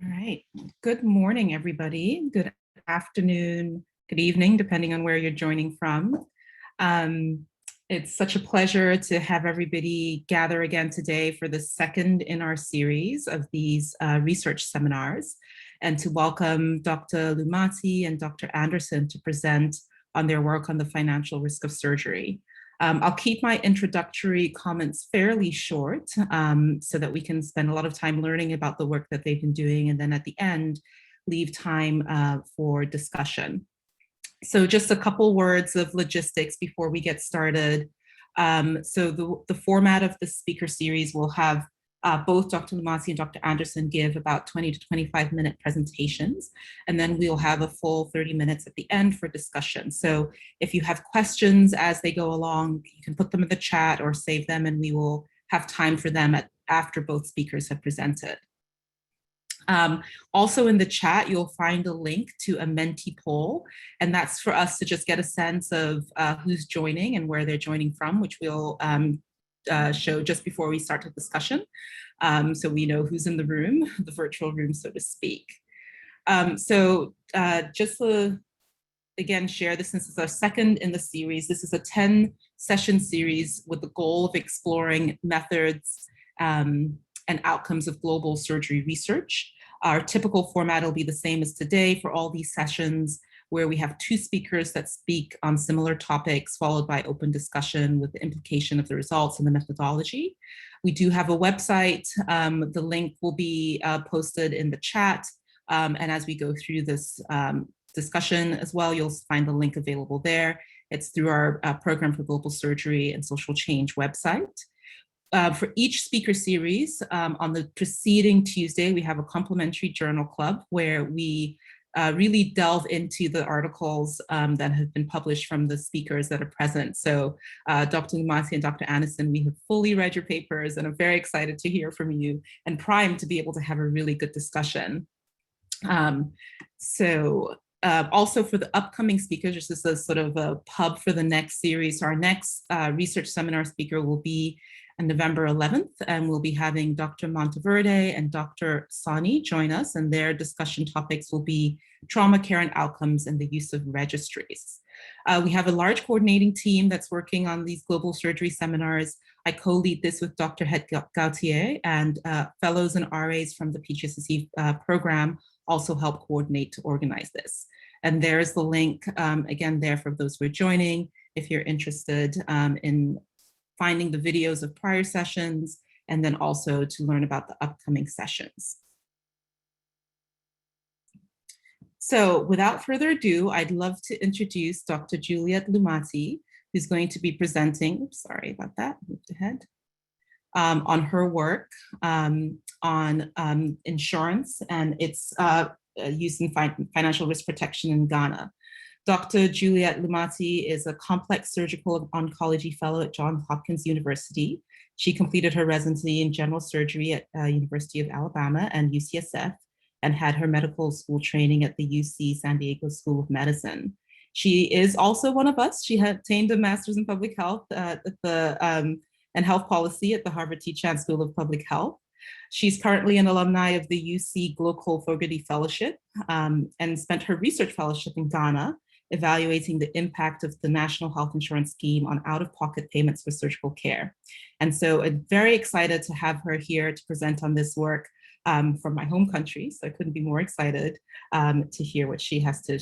All right. Good morning, everybody. Good afternoon, good evening, depending on where you're joining from. It's such a pleasure to have everybody gather again today for the second in our series of these research seminars, and to welcome Dr. Lumati and Dr. Anderson to present on their work on the financial risk of surgery. I'll keep my introductory comments fairly short so that we can spend a lot of time learning about the work that they've been doing, and then at the end, leave time for discussion. So just a couple words of logistics before we get started. So the format of the speaker series will have both Dr. Lumati and Dr. Anderson give about 20 to 25-minute presentations, and then we'll have a full 30 minutes at the end for discussion. So if you have questions as they go along, you can put them in the chat or save them, and we will have time for them after both speakers have presented. Also in the chat, you'll find a link to a Menti poll, and that's for us to just get a sense of who's joining and where they're joining from, which we'll show just before we start the discussion, so we know who's in the room, the virtual room, so to speak. Just to, again, share this, since it's our second in the series. This is a 10-session series with the goal of exploring methods and outcomes of global surgery research. Our typical format will be the same as today for all these sessions, where we have two speakers that speak on similar topics, followed by open discussion with the implication of the results and the methodology. We do have a website. The link will be posted in the chat. And as we go through this discussion as well, you'll find the link available there. It's through our Program for Global Surgery and Social Change website. For each speaker series, on the preceding Tuesday, we have a complimentary journal club where we really delve into the articles that have been published from the speakers that are present. So Dr. Lumati and Dr. Anderson, we have fully read your papers and are very excited to hear from you and primed to be able to have a really good discussion. Also for the upcoming speakers, this is a sort of a pub for the next series. So our next research seminar speaker will be on November 11th, and we'll be having Dr. Monteverde and Dr. Sani join us, and their discussion topics will be trauma care and outcomes and the use of registries. We have a large coordinating team that's working on these global surgery seminars. I co-lead this with Dr. Het Gautier, and fellows and RAs from the PGSSC program also help coordinate to organize this. And there's the link, again, there for those who are joining, if you're interested in finding the videos of prior sessions, and then also to learn about the upcoming sessions. So without further ado, I'd love to introduce Dr. Juliette Lumati, who's going to be presenting, sorry about that, moved ahead, on her work on insurance and its use in financial risk protection in Ghana. Dr. Juliette Lumati is a complex surgical oncology fellow at Johns Hopkins University. She completed her residency in general surgery at University of Alabama and UCSF, and had her medical school training at the UC San Diego School of Medicine. She is also one of us. She had obtained a master's in public health and health policy at the Harvard T-Chan School of Public Health. She's currently an alumni of the UC Global Fogarty Fellowship, and spent her research fellowship in Ghana, evaluating the impact of the National Health Insurance Scheme on out-of-pocket payments for surgical care. And so I'm very excited to have her here to present on this work from my home country. So I couldn't be more excited to hear what she has to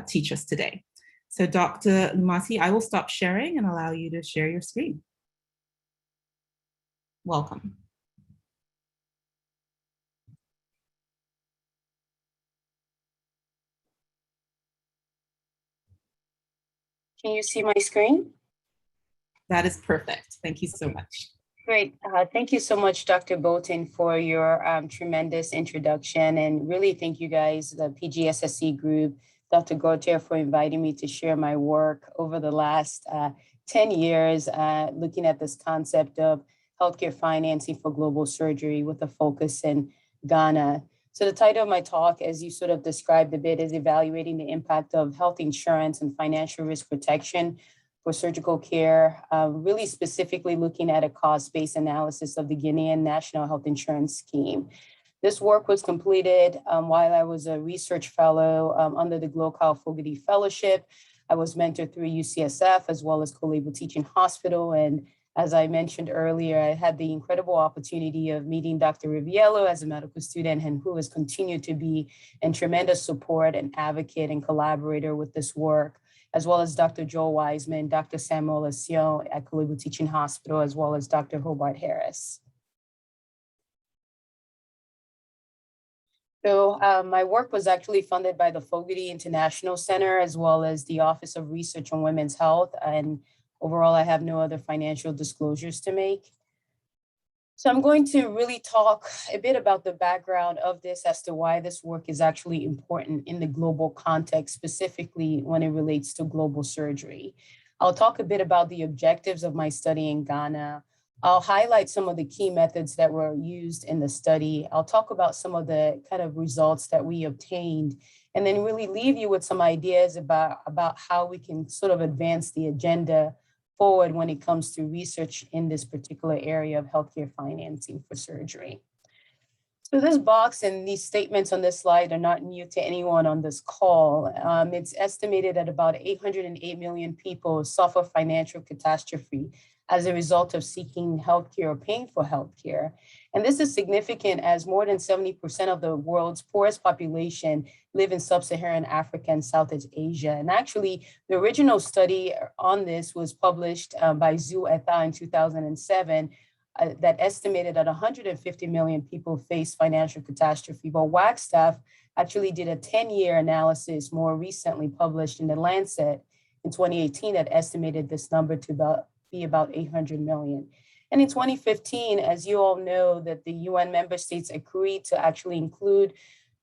teach us today. So Dr. Lumati, I will stop sharing and allow you to share your screen. Welcome. Can you see my screen? That is perfect. Thank you so much. Great. Thank you so much, Dr. Bolton, for your tremendous introduction. And really thank you guys, the PGSSC group, Dr. Gautier, for inviting me to share my work over the last 10 years, looking at this concept of healthcare financing for global surgery with a focus in Ghana. So the title of my talk, as you sort of described a bit, is evaluating the impact of health insurance and financial risk protection for surgical care, really specifically looking at a cost-based analysis of the Guinean National Health Insurance Scheme. This work was completed while I was a research fellow under the Global Fogarty Fellowship. I was mentored through UCSF as well as Co-Label Teaching Hospital. And as I mentioned earlier, I had the incredible opportunity of meeting Dr. Riviello as a medical student and who has continued to be in tremendous support and advocate and collaborator with this work, as well as Dr. Joel Wiseman, Dr. Samuel Lesion at Co-Label Teaching Hospital, as well as Dr. Hobart Harris. So my work was actually funded by the Fogarty International Center, as well as the Office of Research on Women's Health. And overall, I have no other financial disclosures to make. So I'm going to really talk a bit about the background of this as to why this work is actually important in the global context, specifically when it relates to global surgery. I'll talk a bit about the objectives of my study in Ghana. I'll highlight some of the key methods that were used in the study. I'll talk about some of the kind of results that we obtained, and then really leave you with some ideas about how we can sort of advance the agenda forward when it comes to research in this particular area of healthcare financing for surgery. So this box and these statements on this slide are not new to anyone on this call. It's estimated that about 808 million people suffer financial catastrophe as a result of seeking healthcare or paying for healthcare. And this is significant as more than 70% of the world's poorest population live in sub-Saharan Africa and Southeast Asia. And actually, the original study on this was published by Zhu et al. In 2007 that estimated that 150 million people face financial catastrophe. But Wagstaff actually did a 10-year analysis more recently published in the Lancet in 2018 that estimated this number to be about 800 million. And in 2015, as you all know, that the UN member states agreed to actually include,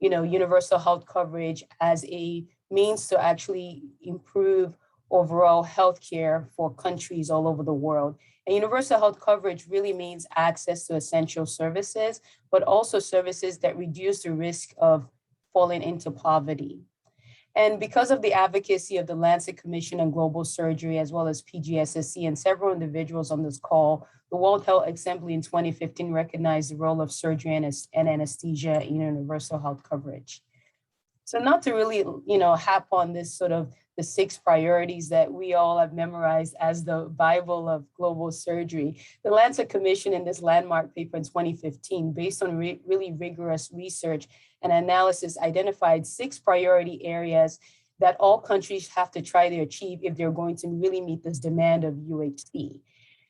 universal health coverage as a means to actually improve overall healthcare for countries all over the world. And universal health coverage really means access to essential services, but also services that reduce the risk of falling into poverty. And because of the advocacy of the Lancet Commission on Global Surgery, as well as PGSSC and several individuals on this call, the World Health Assembly in 2015 recognized the role of surgery and anesthesia in universal health coverage. So not to really, hap on this sort of the 6 priorities that we all have memorized as the Bible of global surgery, the Lancet Commission in this landmark paper in 2015, based on really rigorous research and analysis, identified 6 priority areas that all countries have to try to achieve if they're going to really meet this demand of UHC.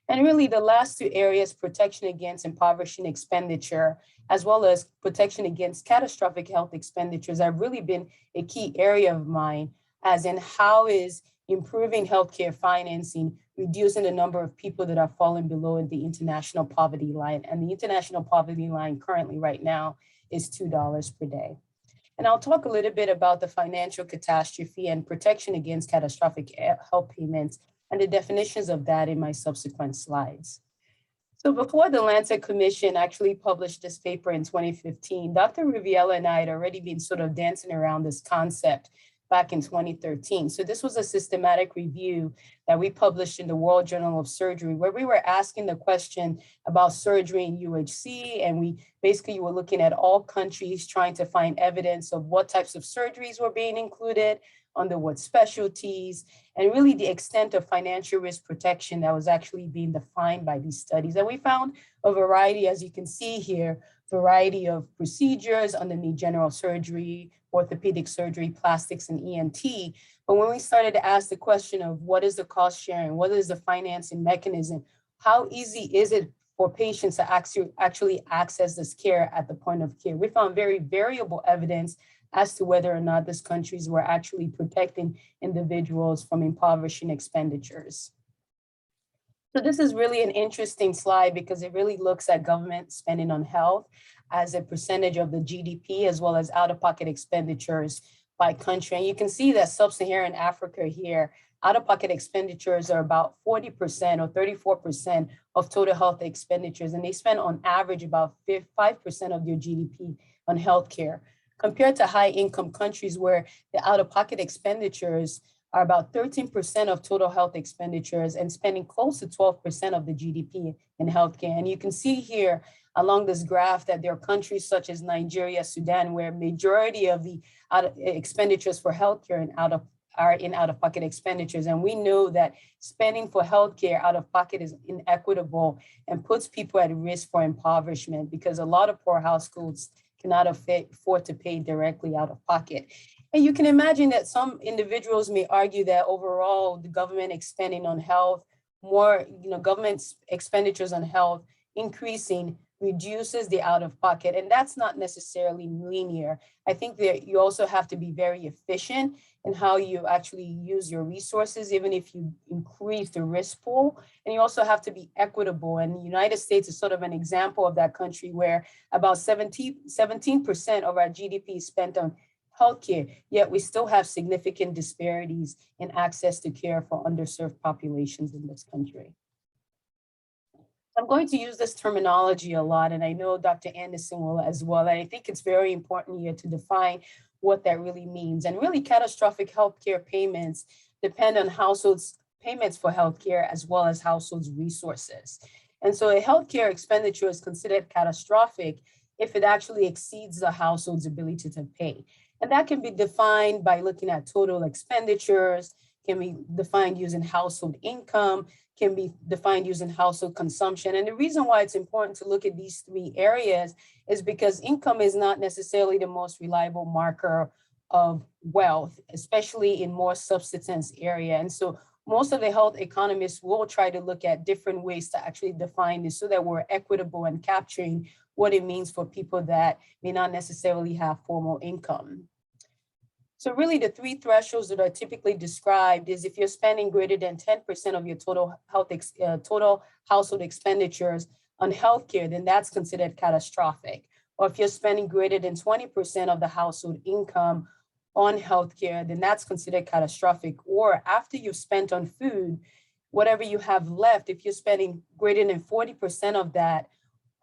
And really the last 2 areas, protection against impoverishing expenditure, as well as protection against catastrophic health expenditures, have really been a key area of mine, as in how is improving healthcare financing, reducing the number of people that are falling below the international poverty line. And the international poverty line currently right now is $2 per day. And I'll talk a little bit about the financial catastrophe and protection against catastrophic health payments and the definitions of that in my subsequent slides. So before the Lancet Commission actually published this paper in 2015, Dr. Riviello and I had already been sort of dancing around this concept back in 2013. So this was a systematic review that we published in the World Journal of Surgery, where we were asking the question about surgery in UHC. And we basically were looking at all countries trying to find evidence of what types of surgeries were being included, under what specialties, and really the extent of financial risk protection that was actually being defined by these studies. And we found a variety, as you can see here, variety of procedures underneath general surgery, orthopedic surgery, plastics, and ENT. But when we started to ask the question of what is the cost sharing, what is the financing mechanism, how easy is it for patients to actually access this care at the point of care, we found very variable evidence as to whether or not these countries were actually protecting individuals from impoverishing expenditures. So this is really an interesting slide because it really looks at government spending on health as a percentage of the GDP, as well as out-of-pocket expenditures by country. And you can see that sub-Saharan Africa here, out-of-pocket expenditures are about 40% or 34% of total health expenditures. And they spend on average about 5% of their GDP on healthcare, compared to high-income countries where the out-of-pocket expenditures are about 13% of total health expenditures and spending close to 12% of the GDP in healthcare. And you can see here along this graph that there are countries such as Nigeria, Sudan, where majority of the expenditures for healthcare and out-of-pocket expenditures. And we know that spending for healthcare out of pocket is inequitable and puts people at risk for impoverishment because a lot of poor households cannot afford to pay directly out of pocket. And you can imagine that some individuals may argue that overall the government expending on health, more, government expenditures on health increasing reduces the out of pocket. And that's not necessarily linear. I think that you also have to be very efficient in how you actually use your resources, even if you increase the risk pool. And you also have to be equitable. And the United States is sort of an example of that country where about 17% of our GDP is spent on healthcare, yet we still have significant disparities in access to care for underserved populations in this country. I'm going to use this terminology a lot, and I know Dr. Anderson will as well. And I think it's very important here to define what that really means. And really, catastrophic healthcare payments depend on households' payments for healthcare as well as households' resources. And so a healthcare expenditure is considered catastrophic if it actually exceeds the household's ability to pay. And that can be defined by looking at total expenditures, can be defined using household income, can be defined using household consumption. And the reason why it's important to look at these three areas is because income is not necessarily the most reliable marker of wealth, especially in more subsistence area. And so most of the health economists will try to look at different ways to actually define this so that we're equitable and capturing what it means for people that may not necessarily have formal income. So really the three thresholds that are typically described is if you're spending greater than 10% of your total household expenditures on healthcare, then that's considered catastrophic. Or if you're spending greater than 20% of the household income on healthcare, then that's considered catastrophic. Or after you've spent on food, whatever you have left, if you're spending greater than 40% of that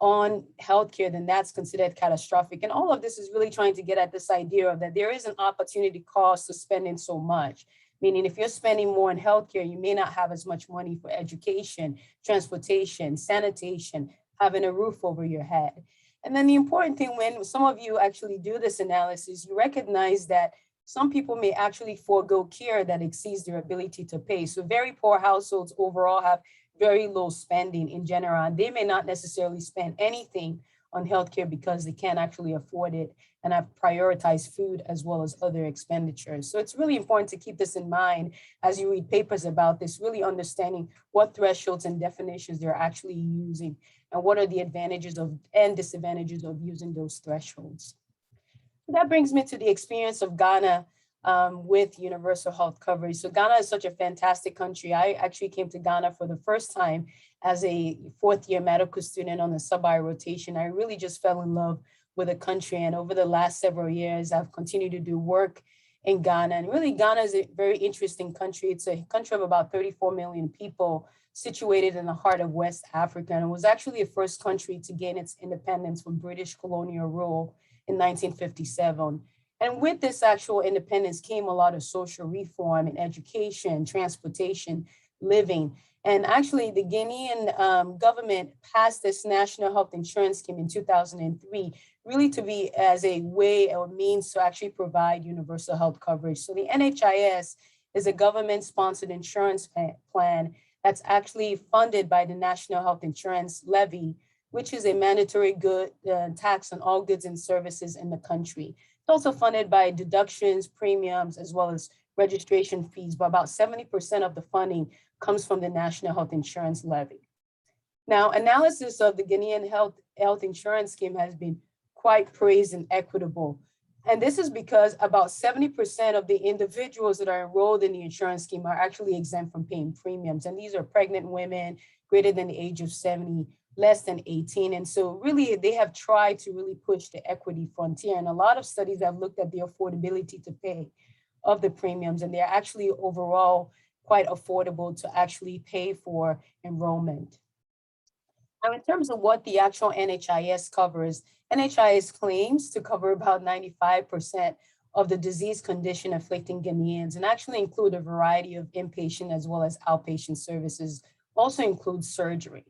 on healthcare, then that's considered catastrophic. And all of this is really trying to get at this idea of that there is an opportunity cost to spending so much. Meaning if you're spending more on healthcare, you may not have as much money for education, transportation, sanitation, having a roof over your head. And then the important thing, when some of you actually do this analysis, you recognize that some people may actually forego care that exceeds their ability to pay. So very poor households overall have very low spending in general, and they may not necessarily spend anything on healthcare because they can't actually afford it and have prioritized food as well as other expenditures. So it's really important to keep this in mind as you read papers about this, really understanding what thresholds and definitions they're actually using and what are the advantages and disadvantages of using those thresholds. So that brings me to the experience of Ghana with universal health coverage. So Ghana is such a fantastic country. I actually came to Ghana for the first time as a fourth-year medical student on the sub-I rotation. I really just fell in love with the country. And over the last several years, I've continued to do work in Ghana. And really, Ghana is a very interesting country. It's a country of about 34 million people situated in the heart of West Africa. And it was actually the first country to gain its independence from British colonial rule in 1957. And with this actual independence came a lot of social reform in education, transportation, living. And actually the Guinean government passed this national health insurance scheme in 2003, really to be as a way or means to actually provide universal health coverage. So the NHIS is a government-sponsored insurance plan that's actually funded by the National Health Insurance Levy, which is a mandatory tax on all goods and services in the country. It's also funded by deductions, premiums, as well as registration fees, but about 70% of the funding comes from the National Health Insurance Levy. Now, analysis of the Guinean health insurance scheme has been quite praised and equitable. And this is because about 70% of the individuals that are enrolled in the insurance scheme are actually exempt from paying premiums. And these are pregnant women greater than the age of 70, less than 18. And so really they have tried to really push the equity frontier. And a lot of studies have looked at the affordability to pay of the premiums, and they're actually overall quite affordable to actually pay for enrollment. Now, in terms of what the actual NHIS covers, NHIS claims to cover about 95% of the disease condition afflicting Ghanaians, and actually include a variety of inpatient as well as outpatient services, also includes surgery.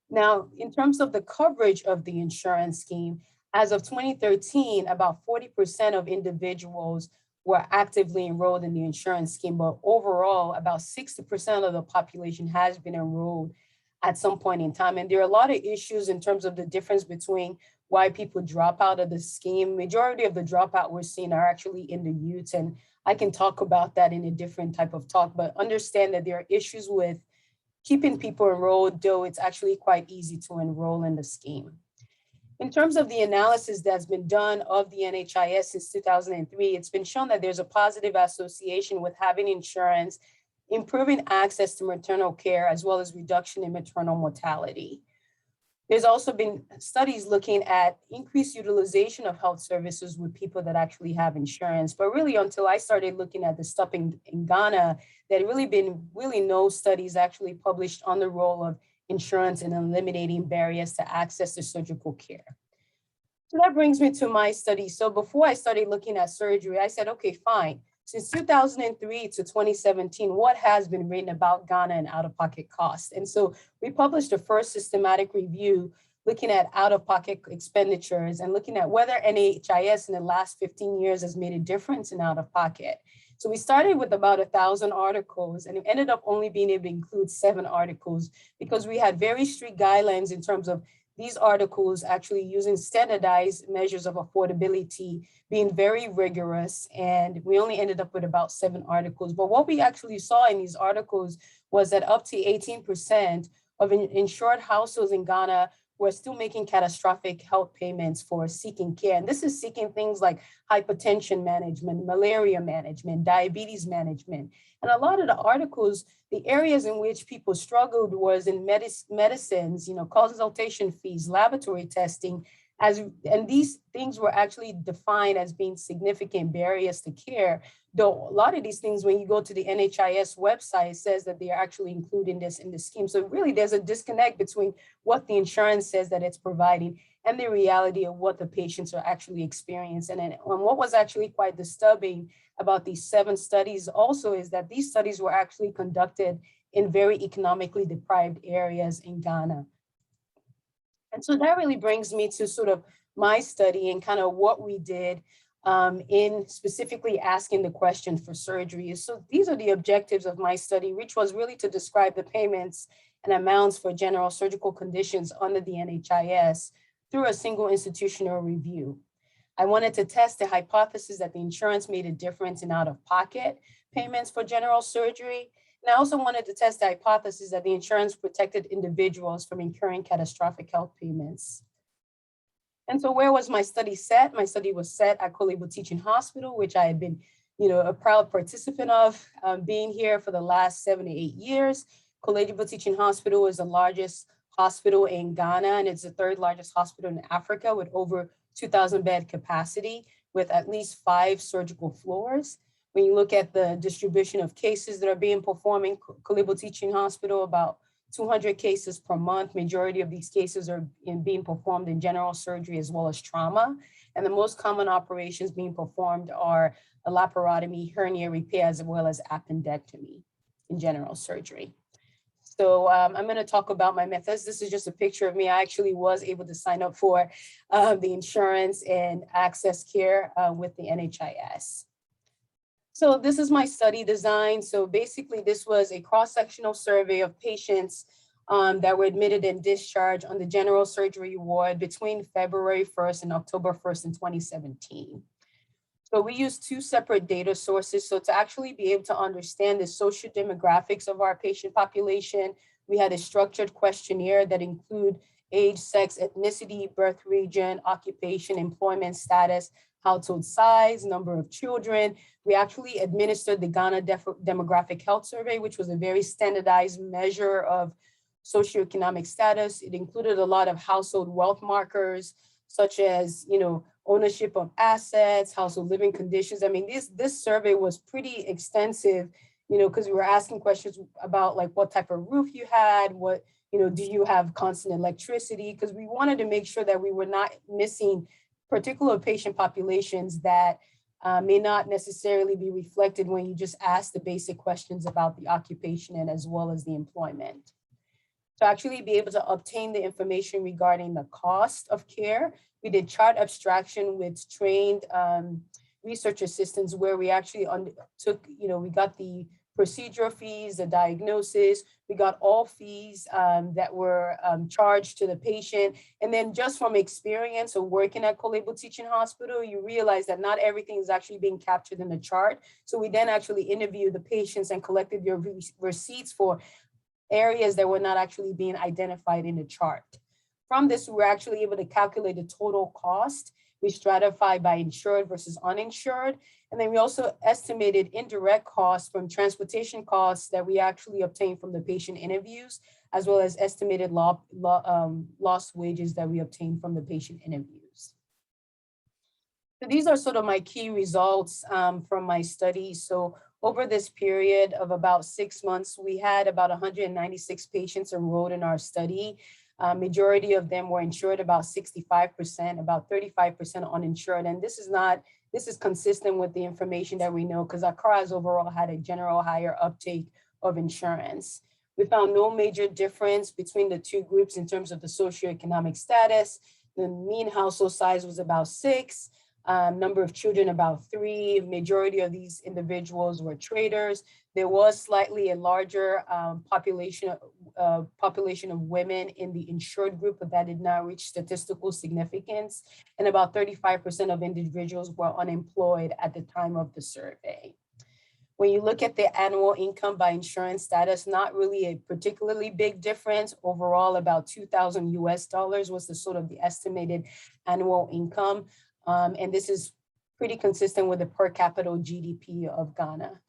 Now, in terms of the coverage of the insurance scheme, as of 2013, about 40% of individuals were actively enrolled in the insurance scheme, but overall, about 60% of the population has been enrolled at some point in time. And there are a lot of issues in terms of the difference between why people drop out of the scheme. Majority of the dropout we're seeing are actually in the youth, and I can talk about that in a different type of talk, but understand that there are issues with keeping people enrolled, though it's actually quite easy to enroll in the scheme. In terms of the analysis that's been done of the NHIS since 2003, it's been shown that there's a positive association with having insurance, improving access to maternal care, as well as reduction in maternal mortality. There's also been studies looking at increased utilization of health services with people that actually have insurance. But really, until I started looking at the stuff in Ghana, there had really been no studies actually published on the role of insurance in eliminating barriers to access to surgical care. So that brings me to my study. So before I started looking at surgery, I said, okay, fine. Since 2003 to 2017, what has been written about Ghana and out-of-pocket costs? And so we published the first systematic review looking at out-of-pocket expenditures and looking at whether NHIS in the last 15 years has made a difference in out-of-pocket. So we started with about 1,000 articles, and it ended up only being able to include 7 articles because we had very strict guidelines in terms of these articles actually using standardized measures of affordability, being very rigorous, and we only ended up with about 7 articles. But what we actually saw in these articles was that up to 18% of insured households in Ghana were still making catastrophic health payments for seeking care. And this is seeking things like hypertension management, malaria management, diabetes management. And a lot of the articles, the areas in which people struggled was in medicines, consultation fees, laboratory testing, and these things were actually defined as being significant barriers to care. Though a lot of these things, when you go to the NHIS website, it says that they are actually including this in the scheme. So really there's a disconnect between what the insurance says that it's providing and the reality of what the patients are actually experiencing. And what was actually quite disturbing about these 7 studies also is that these studies were actually conducted in very economically deprived areas in Ghana. And so that really brings me to sort of my study and kind of what we did in specifically asking the question for surgery. So these are the objectives of my study, which was really to describe the payments and amounts for general surgical conditions under the NHIS through a single institutional review. I wanted to test the hypothesis that the insurance made a difference in out-of-pocket payments for general surgery. And I also wanted to test the hypothesis that the insurance protected individuals from incurring catastrophic health payments. And so where was my study set? My study was set at Kolebu Teaching Hospital, which I had been, a proud participant of being here for the last 7 to 8 years. Kolebu Teaching Hospital is the largest hospital in Ghana, and it's the 3rd largest hospital in Africa with over 2,000 bed capacity with at least 5 surgical floors. When you look at the distribution of cases that are being performed in Kolebu Teaching Hospital, about 200 cases per month. Majority of these cases are being performed in general surgery as well as trauma. And the most common operations being performed are a laparotomy, hernia repair, as well as appendectomy in general surgery. So I'm going to talk about my methods. This is just a picture of me. I actually was able to sign up for the insurance and access care with the NHIS. So this is my study design. So basically this was a cross-sectional survey of patients that were admitted and discharged on the general surgery ward between February 1st and October 1st in 2017. So we used 2 separate data sources. So to actually be able to understand the social demographics of our patient population, we had a structured questionnaire that include age, sex, ethnicity, birth region, occupation, employment status, household size, number of children. We actually administered the Ghana Demographic Health Survey, which was a very standardized measure of socioeconomic status. It included a lot of household wealth markers, such as, ownership of assets, household living conditions. I mean, this survey was pretty extensive, because we were asking questions about like what type of roof you had, what, do you have constant electricity? Because we wanted to make sure that we were not missing particular patient populations that may not necessarily be reflected when you just ask the basic questions about the occupation and as well as the employment. To actually be able to obtain the information regarding the cost of care, we did chart abstraction with trained research assistants where we actually took, we got the procedure fees, the diagnosis, we got all fees that were charged to the patient. And then just from experience of working at Kolebo Teaching Hospital, you realize that not everything is actually being captured in the chart. So we then actually interviewed the patients and collected their receipts for areas that were not actually being identified in the chart. From this, we were actually able to calculate the total cost. We stratified by insured versus uninsured. And then we also estimated indirect costs from transportation costs that we actually obtained from the patient interviews, as well as estimated lost wages that we obtained from the patient interviews. So these are sort of my key results from my study. So over this period of about 6 months, we had about 196 patients enrolled in our study. Majority of them were insured, about 65%, about 35% uninsured. And this is consistent with the information that we know because Accra overall had a general higher uptake of insurance. We found no major difference between the two groups in terms of the socioeconomic status. The mean household size was about 6. Number of children about 3. Majority of these individuals were traders. There was slightly a larger population of women in the insured group, but that did not reach statistical significance. And about 35% of individuals were unemployed at the time of the survey. When you look at the annual income by insurance status, not really a particularly big difference. Overall, about $2,000 was the sort of the estimated annual income. And this is pretty consistent with the per capita GDP of Ghana.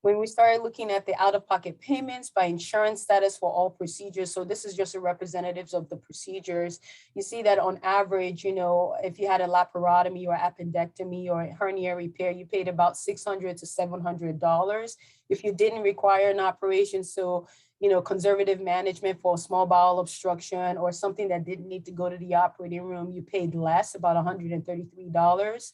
When we started looking at the out-of-pocket payments by insurance status for all procedures, so this is just a representatives of the procedures, you see that on average, if you had a laparotomy or appendectomy or a hernia repair, you paid about $600 to $700. If you didn't require an operation, so conservative management for a small bowel obstruction or something that didn't need to go to the operating room, you paid less, about $133.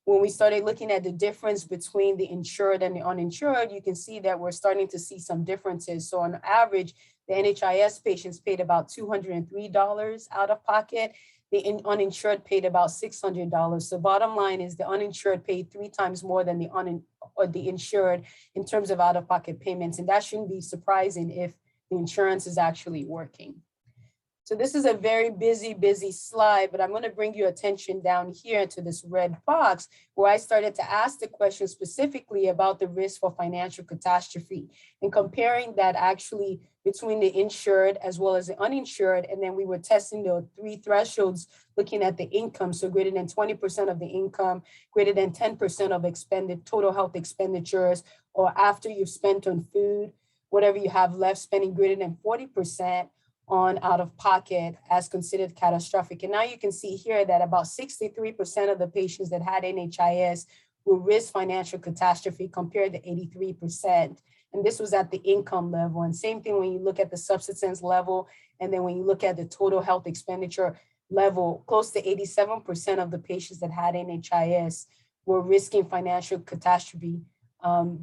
When we started looking at the difference between the insured and the uninsured, you can see that we're starting to see some differences. So on average, the NHIS patients paid about $203 out of pocket. The uninsured paid about $600. So bottom line is the uninsured paid 3 times more than the insured in terms of out-of-pocket payments. And that shouldn't be surprising if the insurance is actually working. So this is a very busy slide, but I'm going to bring your attention down here to this red box where I started to ask the question specifically about the risk for financial catastrophe and comparing that actually between the insured as well as the uninsured. And then we were testing the 3 thresholds looking at the income. So greater than 20% of the income, greater than 10% of total health expenditures, or after you've spent on food, whatever you have left, spending greater than 40% on out of pocket as considered catastrophic. And now you can see here that about 63% of the patients that had NHIS will risk financial catastrophe compared to 83%. And this was at the income level. And same thing when you look at the subsistence level, and then when you look at the total health expenditure level, close to 87% of the patients that had NHIS were risking financial catastrophe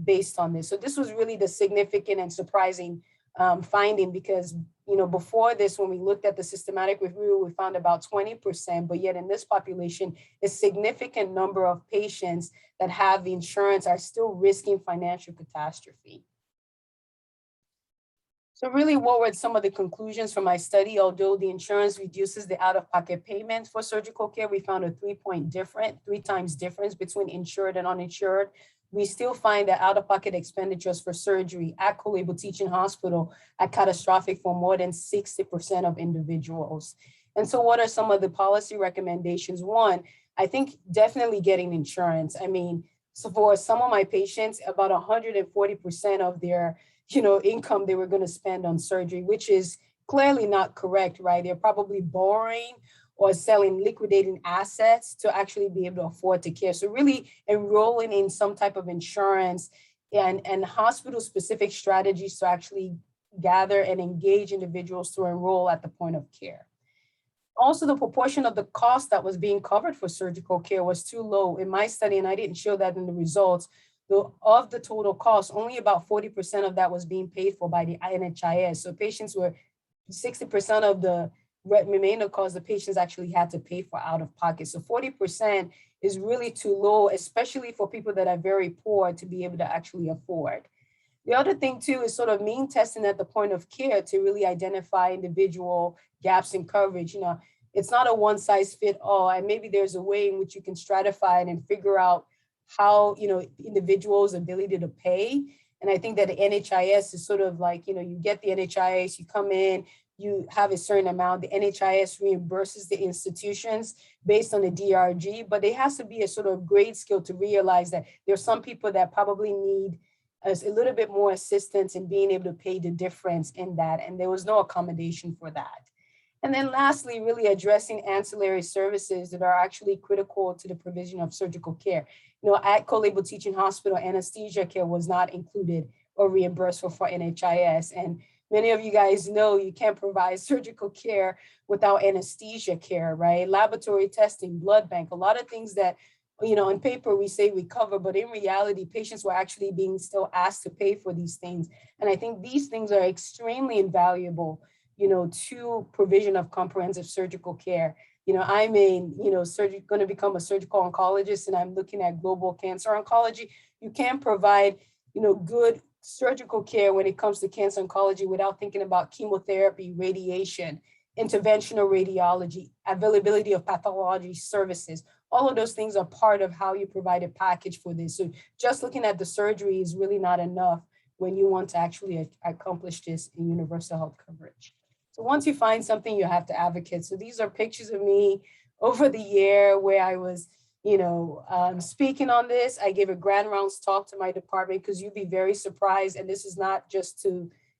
based on this. So this was really the significant and surprising finding because before this, when we looked at the systematic review, we found about 20%, but yet in this population, a significant number of patients that have the insurance are still risking financial catastrophe. So really, what were some of the conclusions from my study? Although the insurance reduces the out-of-pocket payments for surgical care, we found a 3 times difference between insured and uninsured. We still find that out-of-pocket expenditures for surgery at Kolebo Teaching Hospital are catastrophic for more than 60% of individuals. And so what are some of the policy recommendations? One, I think definitely getting insurance. I mean, so for some of my patients, about 140% of their income they were going to spend on surgery, which is clearly not correct, right? They're probably borrowing or liquidating assets to actually be able to afford to care. So really enrolling in some type of insurance and hospital-specific strategies to actually gather and engage individuals to enroll at the point of care. Also, the proportion of the cost that was being covered for surgical care was too low in my study, and I didn't show that in the results. Of the total cost, only about 40% of that was being paid for by the NHIS. So patients were 60% of the remainder cost the patients actually had to pay for out of pocket. So 40% is really too low, especially for people that are very poor to be able to actually afford. The other thing too is sort of mean testing at the point of care to really identify individual gaps in coverage. You know, it's not a one size fit all, and maybe there's a way in which you can stratify it and figure out how, you know, individuals' ability to pay. And I think that the NHIS is sort of like, you know, you get the NHIS, you come in, you have a certain amount, the NHIS reimburses the institutions based on the DRG, but there has to be a sort of grade scale to realize that there's some people that probably need a little bit more assistance in being able to pay the difference in that. And there was no accommodation for that. And then lastly, really addressing ancillary services that are actually critical to the provision of surgical care. You know, at Co-Label Teaching Hospital, anesthesia care was not included or reimbursed for NHIS. And many of you guys know you can't provide surgical care without anesthesia care, right? Laboratory testing, blood bank, a lot of things that, you know, on paper we say we cover, but in reality, patients were actually being still asked to pay for these things. And I think these things are extremely invaluable, you know, to provision of comprehensive surgical care. You know, I'm going to become a surgical oncologist, and I'm looking at global cancer oncology. You can't provide, you know, good surgical care when it comes to cancer oncology without thinking about chemotherapy, radiation, interventional radiology, availability of pathology services. All of those things are part of how you provide a package for this. So just looking at the surgery is really not enough when you want to actually accomplish this in universal health coverage. So once you find something, you have to advocate. So these are pictures of me over the year where I was, you know, speaking on this. I gave a grand rounds talk to my department because you'd be very surprised. And this is not just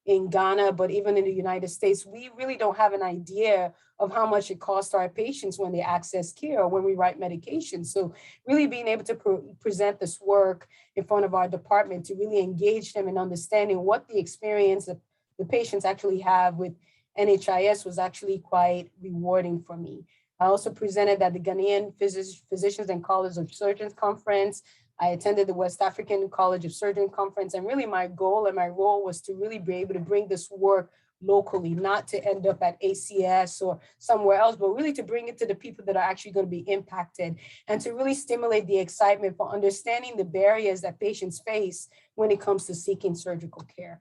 in Ghana, but even in the United States, we really don't have an idea of how much it costs our patients when they access care or when we write medications. So really being able to present this work in front of our department to really engage them in understanding what the experience that the patients actually have with NHIS was actually quite rewarding for me. I also presented at the Ghanaian Physicians and College of Surgeons Conference. I attended the West African College of Surgeons Conference, and really my goal and my role was to really be able to bring this work locally, not to end up at ACS or somewhere else, but really to bring it to the people that are actually going to be impacted and to really stimulate the excitement for understanding the barriers that patients face when it comes to seeking surgical care.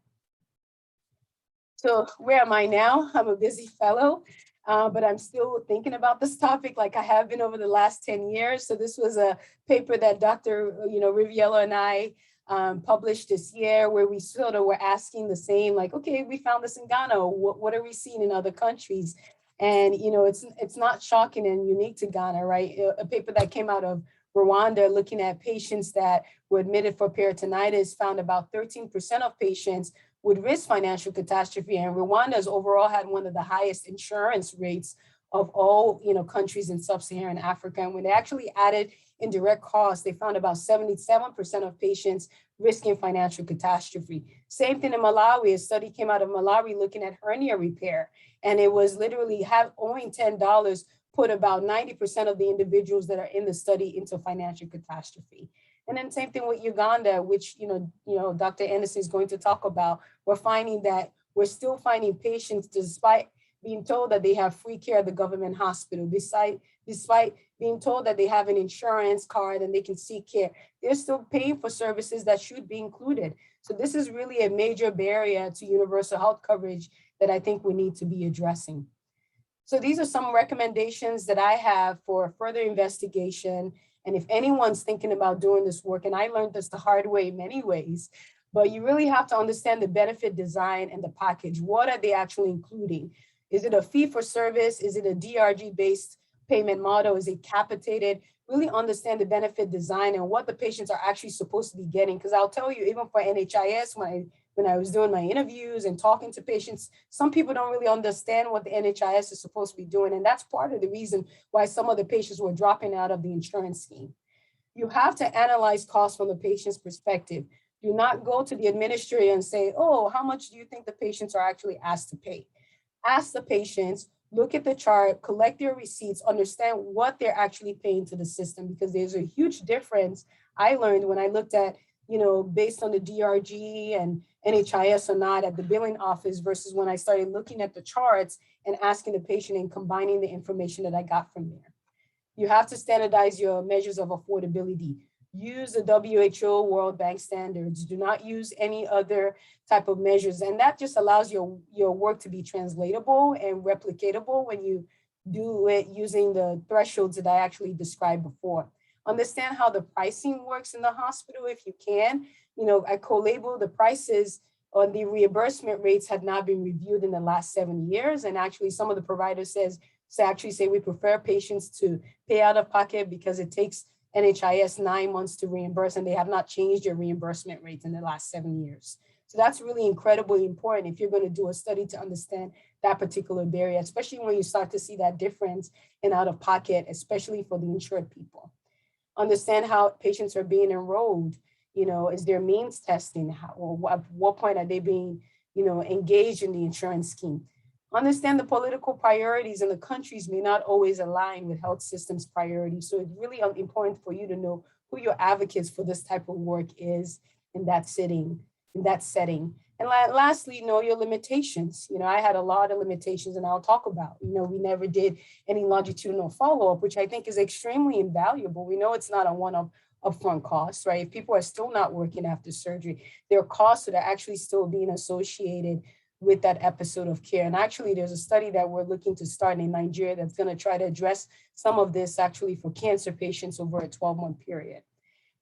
So where am I now? I'm a busy fellow, but I'm still thinking about this topic like I have been over the last 10 years. So this was a paper that Dr. Riviello and I published this year where we sort of were asking the same, like, okay, we found this in Ghana. What are we seeing in other countries? And, you know, it's not shocking and unique to Ghana, right? A paper that came out of Rwanda looking at patients that were admitted for peritonitis found about 13% of patients would risk financial catastrophe, and Rwanda's overall had one of the highest insurance rates of all countries in sub-Saharan Africa. And when they actually added indirect costs, they found about 77% of patients risking financial catastrophe. Same thing in Malawi. A study came out of Malawi looking at hernia repair, and it was literally owing $10 put about 90% of the individuals that are in the study into financial catastrophe. And then same thing with Uganda, which Dr. Anderson is going to talk about. We're finding that we're still finding patients, despite being told that they have free care at the government hospital, despite being told that they have an insurance card and they can seek care, they're still paying for services that should be included. So this is really a major barrier to universal health coverage that I think we need to be addressing. So these are some recommendations that I have for further investigation. And if anyone's thinking about doing this work, and I learned this the hard way in many ways, but you really have to understand the benefit design and the package. What are they actually including? Is it a fee for service? Is it a DRG-based payment model? Is it capitated? Really understand the benefit design and what the patients are actually supposed to be getting. Because I'll tell you, even for NHIS, when I was doing my interviews and talking to patients, some people don't really understand what the NHIS is supposed to be doing. And that's part of the reason why some of the patients were dropping out of the insurance scheme. You have to analyze costs from the patient's perspective. Do not go to the administrator and say, oh, how much do you think the patients are actually asked to pay? Ask the patients, look at the chart, collect their receipts, understand what they're actually paying to the system, because there's a huge difference I learned when I looked at, based on the DRG and NHIS or not at the billing office versus when I started looking at the charts and asking the patient and combining the information that I got from there. You have to standardize your measures of affordability. Use the WHO World Bank standards. Do not use any other type of measures. And that just allows your work to be translatable and replicatable when you do it using the thresholds that I actually described before. Understand how the pricing works in the hospital if you can. I co-label the prices on the reimbursement rates had not been reviewed in the last 7 years. And actually some of the providers say we prefer patients to pay out of pocket because it takes NHIS 9 months to reimburse, and they have not changed their reimbursement rates in the last 7 years. So that's really incredibly important if you're going to do a study to understand that particular barrier, especially when you start to see that difference in out of pocket, especially for the insured people. Understand how patients are being enrolled. Is there means testing? At what point are they being, engaged in the insurance scheme? Understand the political priorities in the countries may not always align with health systems priorities. So it's really important for you to know who your advocates for this type of work is in that setting. And lastly, know your limitations. I had a lot of limitations, and I'll talk about, we never did any longitudinal follow-up, which I think is extremely invaluable. We know it's not a one-off upfront cost, right? If people are still not working after surgery, there are costs that are actually still being associated with that episode of care. And actually, there's a study that we're looking to start in Nigeria that's going to try to address some of this actually for cancer patients over a 12-month period.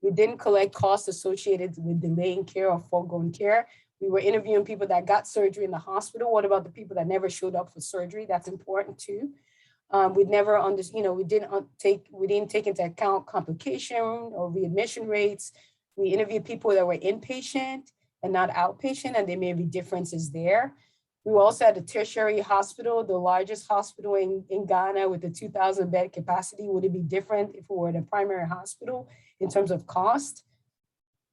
We didn't collect costs associated with delaying care or foregone care. We were interviewing people that got surgery in the hospital. What about the people that never showed up for surgery? That's important too. We didn't take into account complication or readmission rates. We interviewed people that were inpatient and not outpatient, and there may be differences there. We were also at the tertiary hospital, the largest hospital in Ghana with a 2,000 bed capacity. Would it be different if we were at a primary hospital in terms of cost?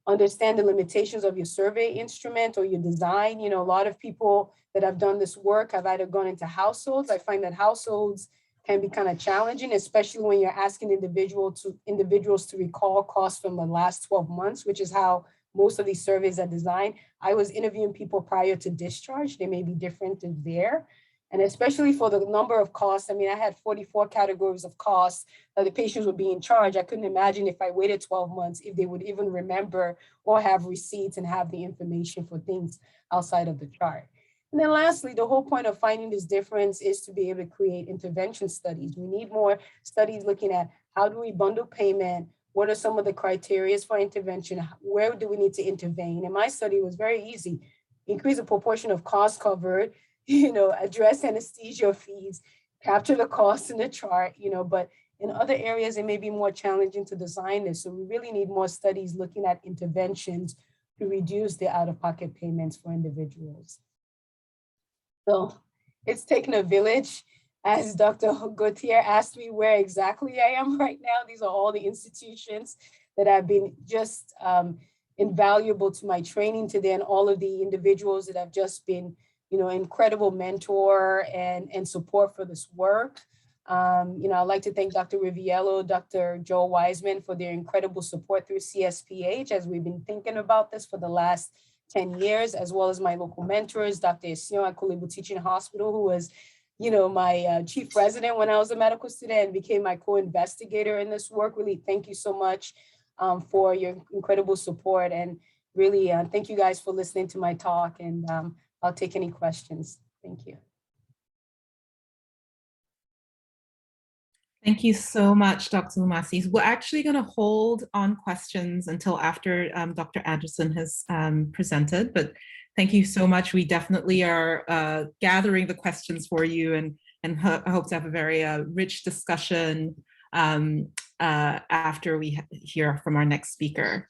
Understand the limitations of your survey instrument or your design. A lot of people that have done this work have either gone into households. I find that households can be kind of challenging, especially when you're asking individuals to recall costs from the last 12 months, which is how most of these surveys are designed. I was interviewing people prior to discharge. They may be different there. And especially for the number of costs, I had 44 categories of costs that the patients would be in charge. I couldn't imagine if I waited 12 months, if they would even remember or have receipts and have the information for things outside of the chart. And then lastly, the whole point of finding this difference is to be able to create intervention studies. We need more studies looking at how do we bundle payment? What are some of the criteria for intervention? Where do we need to intervene? And my study was very easy. Increase the proportion of costs covered, address anesthesia fees, capture the costs in the chart, but in other areas, it may be more challenging to design this. So we really need more studies looking at interventions to reduce the out-of-pocket payments for individuals. So it's taken a village. As Dr. Gautier asked me where exactly I am right now, these are all the institutions that have been just invaluable to my training today, and all of the individuals that have just been, incredible mentor and support for this work. I'd like to thank Dr. Riviello, Dr. Joel Wiseman for their incredible support through CSPH as we've been thinking about this for the last 10 years, as well as my local mentors, Dr. Esion at Kolebu Teaching Hospital, who was my chief resident when I was a medical student and became my co-investigator in this work. Really, thank you so much for your incredible support, and really thank you guys for listening to my talk, and I'll take any questions. Thank you. Thank you so much, Dr. Lumasi. We're actually going to hold on questions until after Dr. Anderson has presented, but thank you so much. We definitely are gathering the questions for you, and hope to have a very rich discussion after we hear from our next speaker.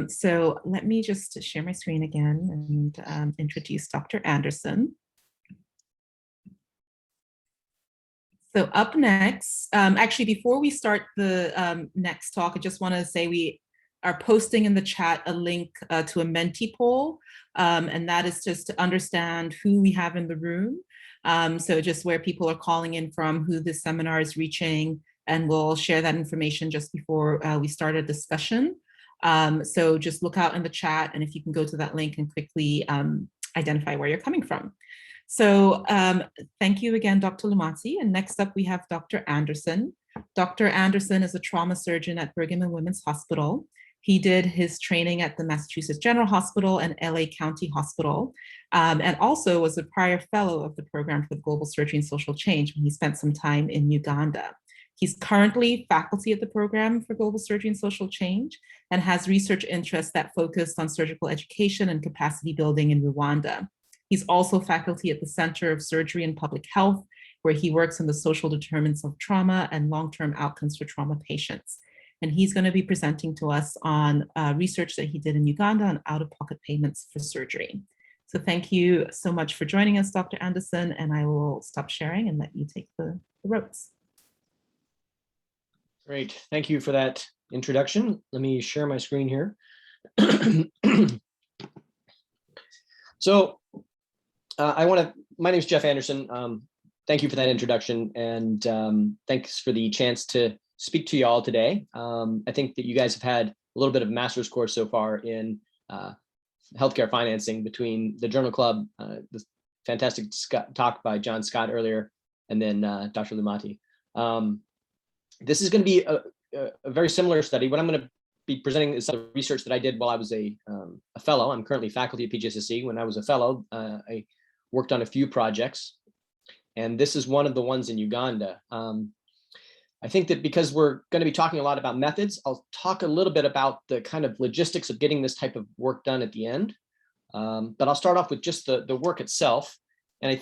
So let me just share my screen again and introduce Dr. Anderson. So up next, actually, before we start the next talk, I just want to say we are posting in the chat a link to a Menti poll, and that is just to understand who we have in the room. So just where people are calling in from, who this seminar is reaching, and we'll share that information just before we start a discussion. So just look out in the chat, and if you can go to that link and quickly identify where you're coming from. So thank you again, Dr. Lumati. And next up, we have Dr. Anderson. Dr. Anderson is a trauma surgeon at Brigham and Women's Hospital. He did his training at the Massachusetts General Hospital and LA County Hospital, and also was a prior fellow of the program for global surgery and social change when he spent some time in Uganda. He's currently faculty at the program for global surgery and social change and has research interests that focus on surgical education and capacity building in Rwanda. He's also faculty at the Center of Surgery and Public Health, where he works on the social determinants of trauma and long-term outcomes for trauma patients. And he's going to be presenting to us on research that he did in Uganda on out-of-pocket payments for surgery. So thank you so much for joining us, Dr. Anderson, and I will stop sharing and let you take the ropes. Great, thank you for that introduction. Let me share my screen here. So my name is Jeff Anderson. Thank you for that introduction, and thanks for the chance to speak to you all today. I think that you guys have had a little bit of a master's course so far in healthcare financing between the Journal Club, the fantastic talk by John Scott earlier, and then Dr. Lumati. This is going to be a very similar study. What I'm going to be presenting is some research that I did while I was a fellow. I'm currently faculty at PGSSC. When I was a fellow, I worked on a few projects, and this is one of the ones in Uganda. I think that because we're going to be talking a lot about methods, I'll talk a little bit about the kind of logistics of getting this type of work done at the end. But I'll start off with just the work itself. And I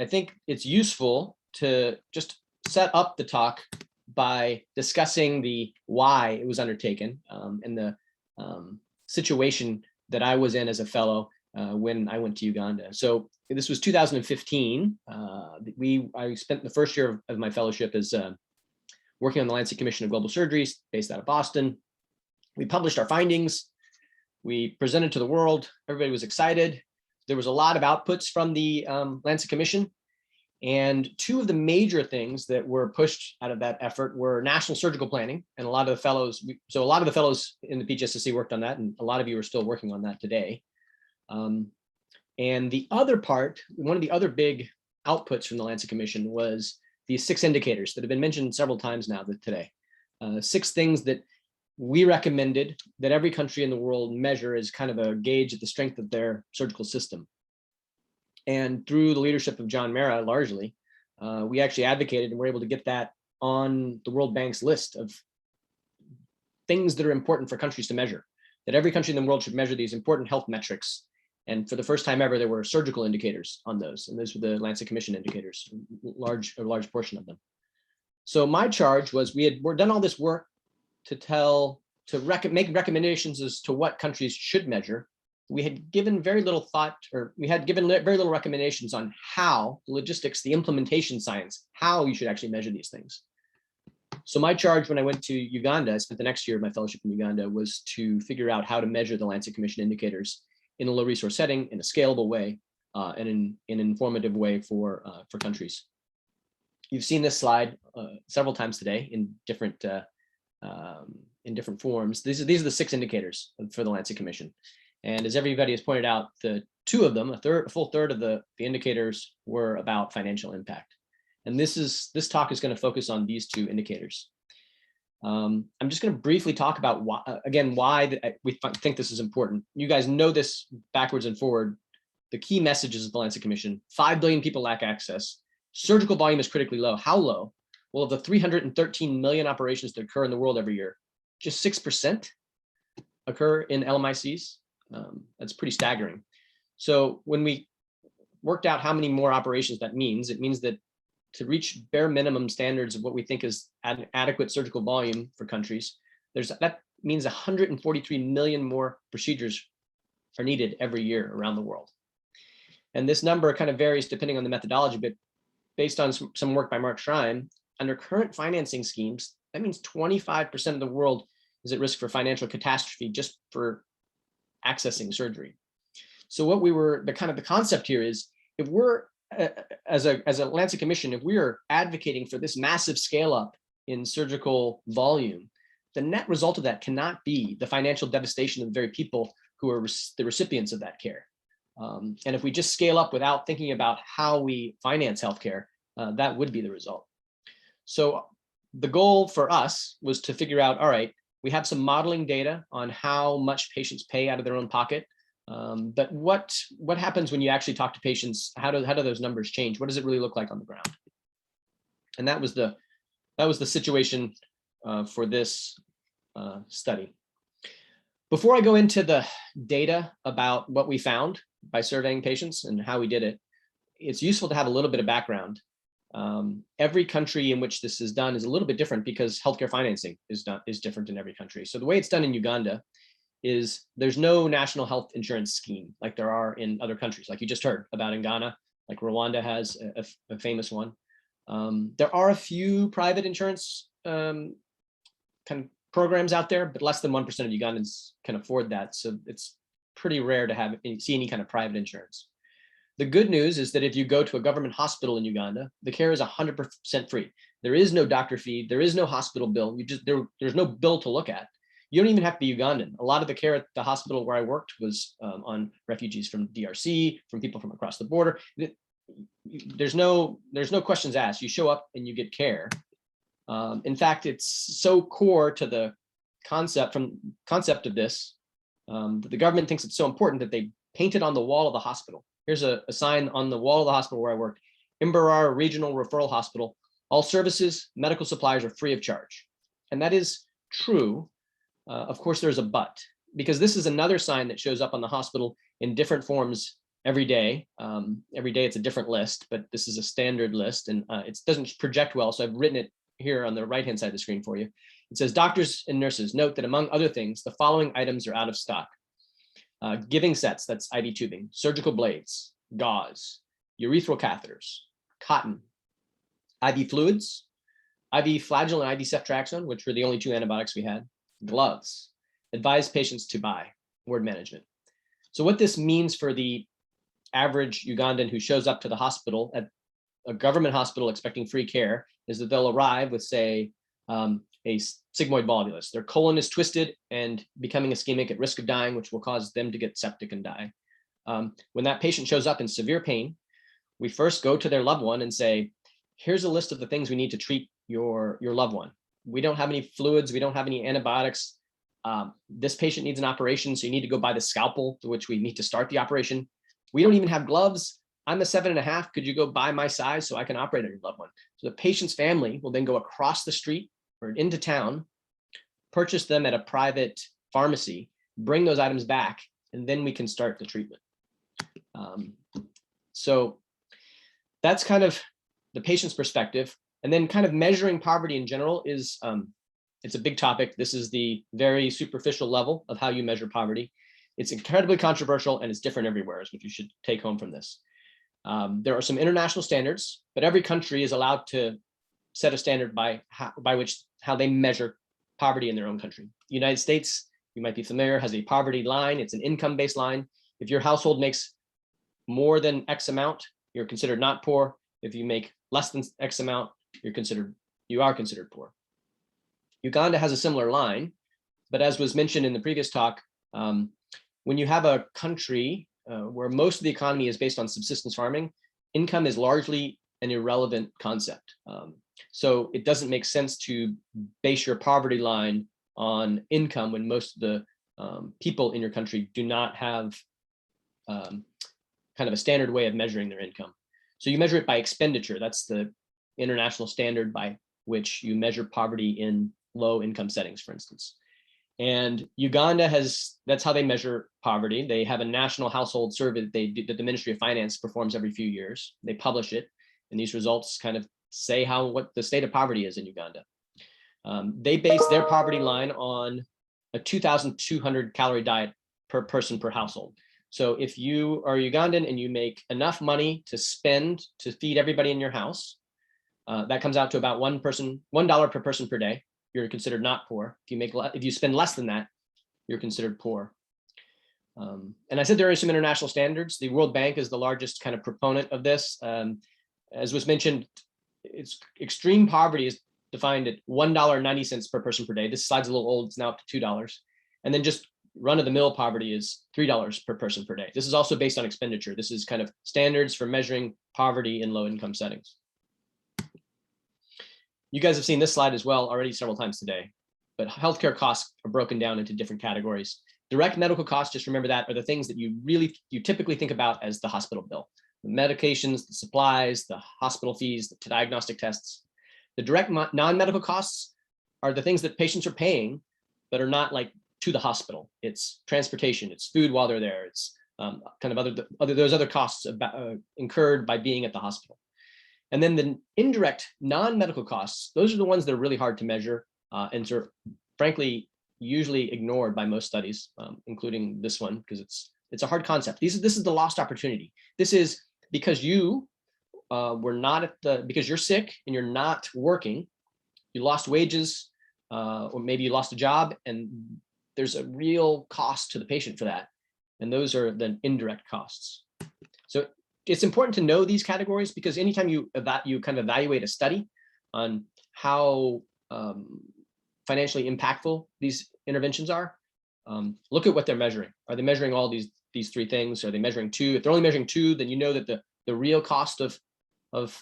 think it's useful to just set up the talk by discussing the why it was undertaken and the situation that I was in as a fellow when I went to Uganda. So this was 2015. I spent the first year of my fellowship as working on the Lancet Commission of Global Surgeries, based out of Boston. We published our findings. We presented to the world. Everybody was excited. There was a lot of outputs from the Lancet Commission. And two of the major things that were pushed out of that effort were national surgical planning. And a lot of the fellows, so a lot of the fellows in the PGSSC worked on that, and a lot of you are still working on that today. And the other part, one of the other big outputs from the Lancet Commission was these 6 indicators that have been mentioned several times now today. 6 things that we recommended that every country in the world measure as kind of a gauge of the strength of their surgical system. And through the leadership of John Mara, largely, we actually advocated and were able to get that on the World Bank's list of things that are important for countries to measure, that every country in the world should measure these important health metrics. And for the first time ever, there were surgical indicators on those. And those were the Lancet Commission indicators, a large portion of them. So my charge was we're done all this work to make recommendations as to what countries should measure. We had given very little thought, or we had given very little recommendations on how, the logistics, the implementation science, how you should actually measure these things. So my charge when I went to Uganda, I spent the next year of my fellowship in Uganda, was to figure out how to measure the Lancet Commission indicators in a low resource setting, in a scalable way, and in an informative way for countries. You've seen this slide several times today in different forms. These are the 6 indicators for the Lancet Commission. And as everybody has pointed out, the 2 of them, a full third of the indicators were about financial impact. And this talk is going to focus on these 2 indicators. I'm just going to briefly talk about why we think this is important. You guys know this backwards and forward. The key messages of the Lancet Commission: 5 billion people lack access. Surgical volume is critically low. How low? Well, of the 313 million operations that occur in the world every year, just 6% occur in LMICs. That's pretty staggering. So when we worked out how many more operations that means, it means that to reach bare minimum standards of what we think is an adequate surgical volume for countries, that means 143 million more procedures are needed every year around the world. And this number kind of varies depending on the methodology, but based on some work by Mark Schreim, under current financing schemes, that means 25% of the world is at risk for financial catastrophe just for accessing surgery. So what the concept here is, if we're as a Lancet Commission, if we are advocating for this massive scale up in surgical volume, the net result of that cannot be the financial devastation of the very people who are the recipients of that care. And if we just scale up without thinking about how we finance healthcare, that would be the result. So the goal for us was to figure out, all right, we have some modeling data on how much patients pay out of their own pocket. But what happens when you actually talk to patients? How do those numbers change? What does it really look like on the ground? And that was the situation for this study. Before I go into the data about what we found by surveying patients and how we did it, it's useful to have a little bit of background. Every country in which this is done is a little bit different because healthcare financing is different in every country. So the way it's done in Uganda is there's no national health insurance scheme like there are in other countries, like you just heard about in Ghana, like Rwanda has a famous one. There are a few private insurance kind of programs out there, but less than 1% of Ugandans can afford that. So it's pretty rare to see any kind of private insurance. The good news is that if you go to a government hospital in Uganda, the care is 100% free. There is no doctor fee. There is no hospital bill. There's no bill to look at. You don't even have to be Ugandan. A lot of the care at the hospital where I worked was on refugees from DRC, from people from across the border. There's no questions asked. You show up and you get care. In fact, it's so core to the concept of this that the government thinks it's so important that they paint it on the wall of the hospital. Here's a sign on the wall of the hospital where I worked: Imbarar Regional Referral Hospital. All services, medical supplies are free of charge. And that is true. Of course, there's a but, because this is another sign that shows up on the hospital in different forms every day. Every day it's a different list, but this is a standard list, and it doesn't project well. So I've written it here on the right-hand side of the screen for you. It says, doctors and nurses, note that among other things, the following items are out of stock. Giving sets, that's IV tubing, surgical blades, gauze, urethral catheters, cotton, IV fluids, IV Flagyl and IV ceftriaxone, which were the only 2 antibiotics we had, gloves, advise patients to buy, word management. So what this means for the average Ugandan who shows up to the hospital, at a government hospital expecting free care, is that they'll arrive with, say, a sigmoid volvulus. Their colon is twisted and becoming ischemic, at risk of dying, which will cause them to get septic and die. When that patient shows up in severe pain, we first go to their loved one and say, here's a list of the things we need to treat your loved one. We don't have any fluids. We don't have any antibiotics. This patient needs an operation, so you need to go buy the scalpel to which we need to start the operation. We don't even have gloves. I'm a 7.5. Could you go buy my size so I can operate on your loved one? So the patient's family will then go across the street or into town, purchase them at a private pharmacy, bring those items back, and then we can start the treatment. So that's kind of the patient's perspective. And then kind of measuring poverty in general is, it's a big topic. This is the very superficial level of how you measure poverty. It's incredibly controversial and it's different everywhere, is what you should take home from this. There are some international standards, but every country is allowed to set a standard by how they measure poverty in their own country. The United States, you might be familiar, has a poverty line. It's an income-based line. If your household makes more than X amount, you're considered not poor. If you make less than X amount, you are considered poor. Uganda has a similar line, but as was mentioned in the previous talk, when you have a country where most of the economy is based on subsistence farming, income is largely an irrelevant concept. So it doesn't make sense to base your poverty line on income when most of the people in your country do not have kind of a standard way of measuring their income. So you measure it by expenditure. That's the international standard by which you measure poverty in low income settings, for instance. And Uganda that's how they measure poverty. They have a national household survey that the Ministry of Finance performs every few years. They publish it, and these results kind of say what the state of poverty is in Uganda. They base their poverty line on a 2,200 calorie diet per person per household. So if you are Ugandan and you make enough money to spend to feed everybody in your house, that comes out to about $1 per person per day. You're considered not poor. If you spend less than that, you're considered poor. And I said there are some international standards. The World Bank is the largest kind of proponent of this. As was mentioned, it's extreme poverty is defined at $1.90 per person per day. This slide's a little old, it's now up to $2. And then just run-of-the-mill poverty is $3 per person per day. This is also based on expenditure. This is kind of standards for measuring poverty in low-income settings. You guys have seen this slide as well already several times today, but healthcare costs are broken down into different categories. Direct medical costs, just remember that, are the things that you typically think about as the hospital bill. The medications, the supplies, the hospital fees, the diagnostic tests. The direct non-medical costs are the things that patients are paying, but are not like to the hospital. It's transportation, it's food while they're there, it's kind of those other costs incurred by being at the hospital. And then the indirect non-medical costs, those are the ones that are really hard to measure and are frankly usually ignored by most studies, including this one, because it's a hard concept. This is the lost opportunity. This is because you were not because you're sick and you're not working, you lost wages, or maybe you lost a job, and there's a real cost to the patient for that. And those are the indirect costs. So it's important to know these categories, because anytime you kind of evaluate a study on how financially impactful these interventions are, look at what they're measuring. Are they measuring all these three things? Are they measuring two? If they're only measuring two, then you know that the real cost of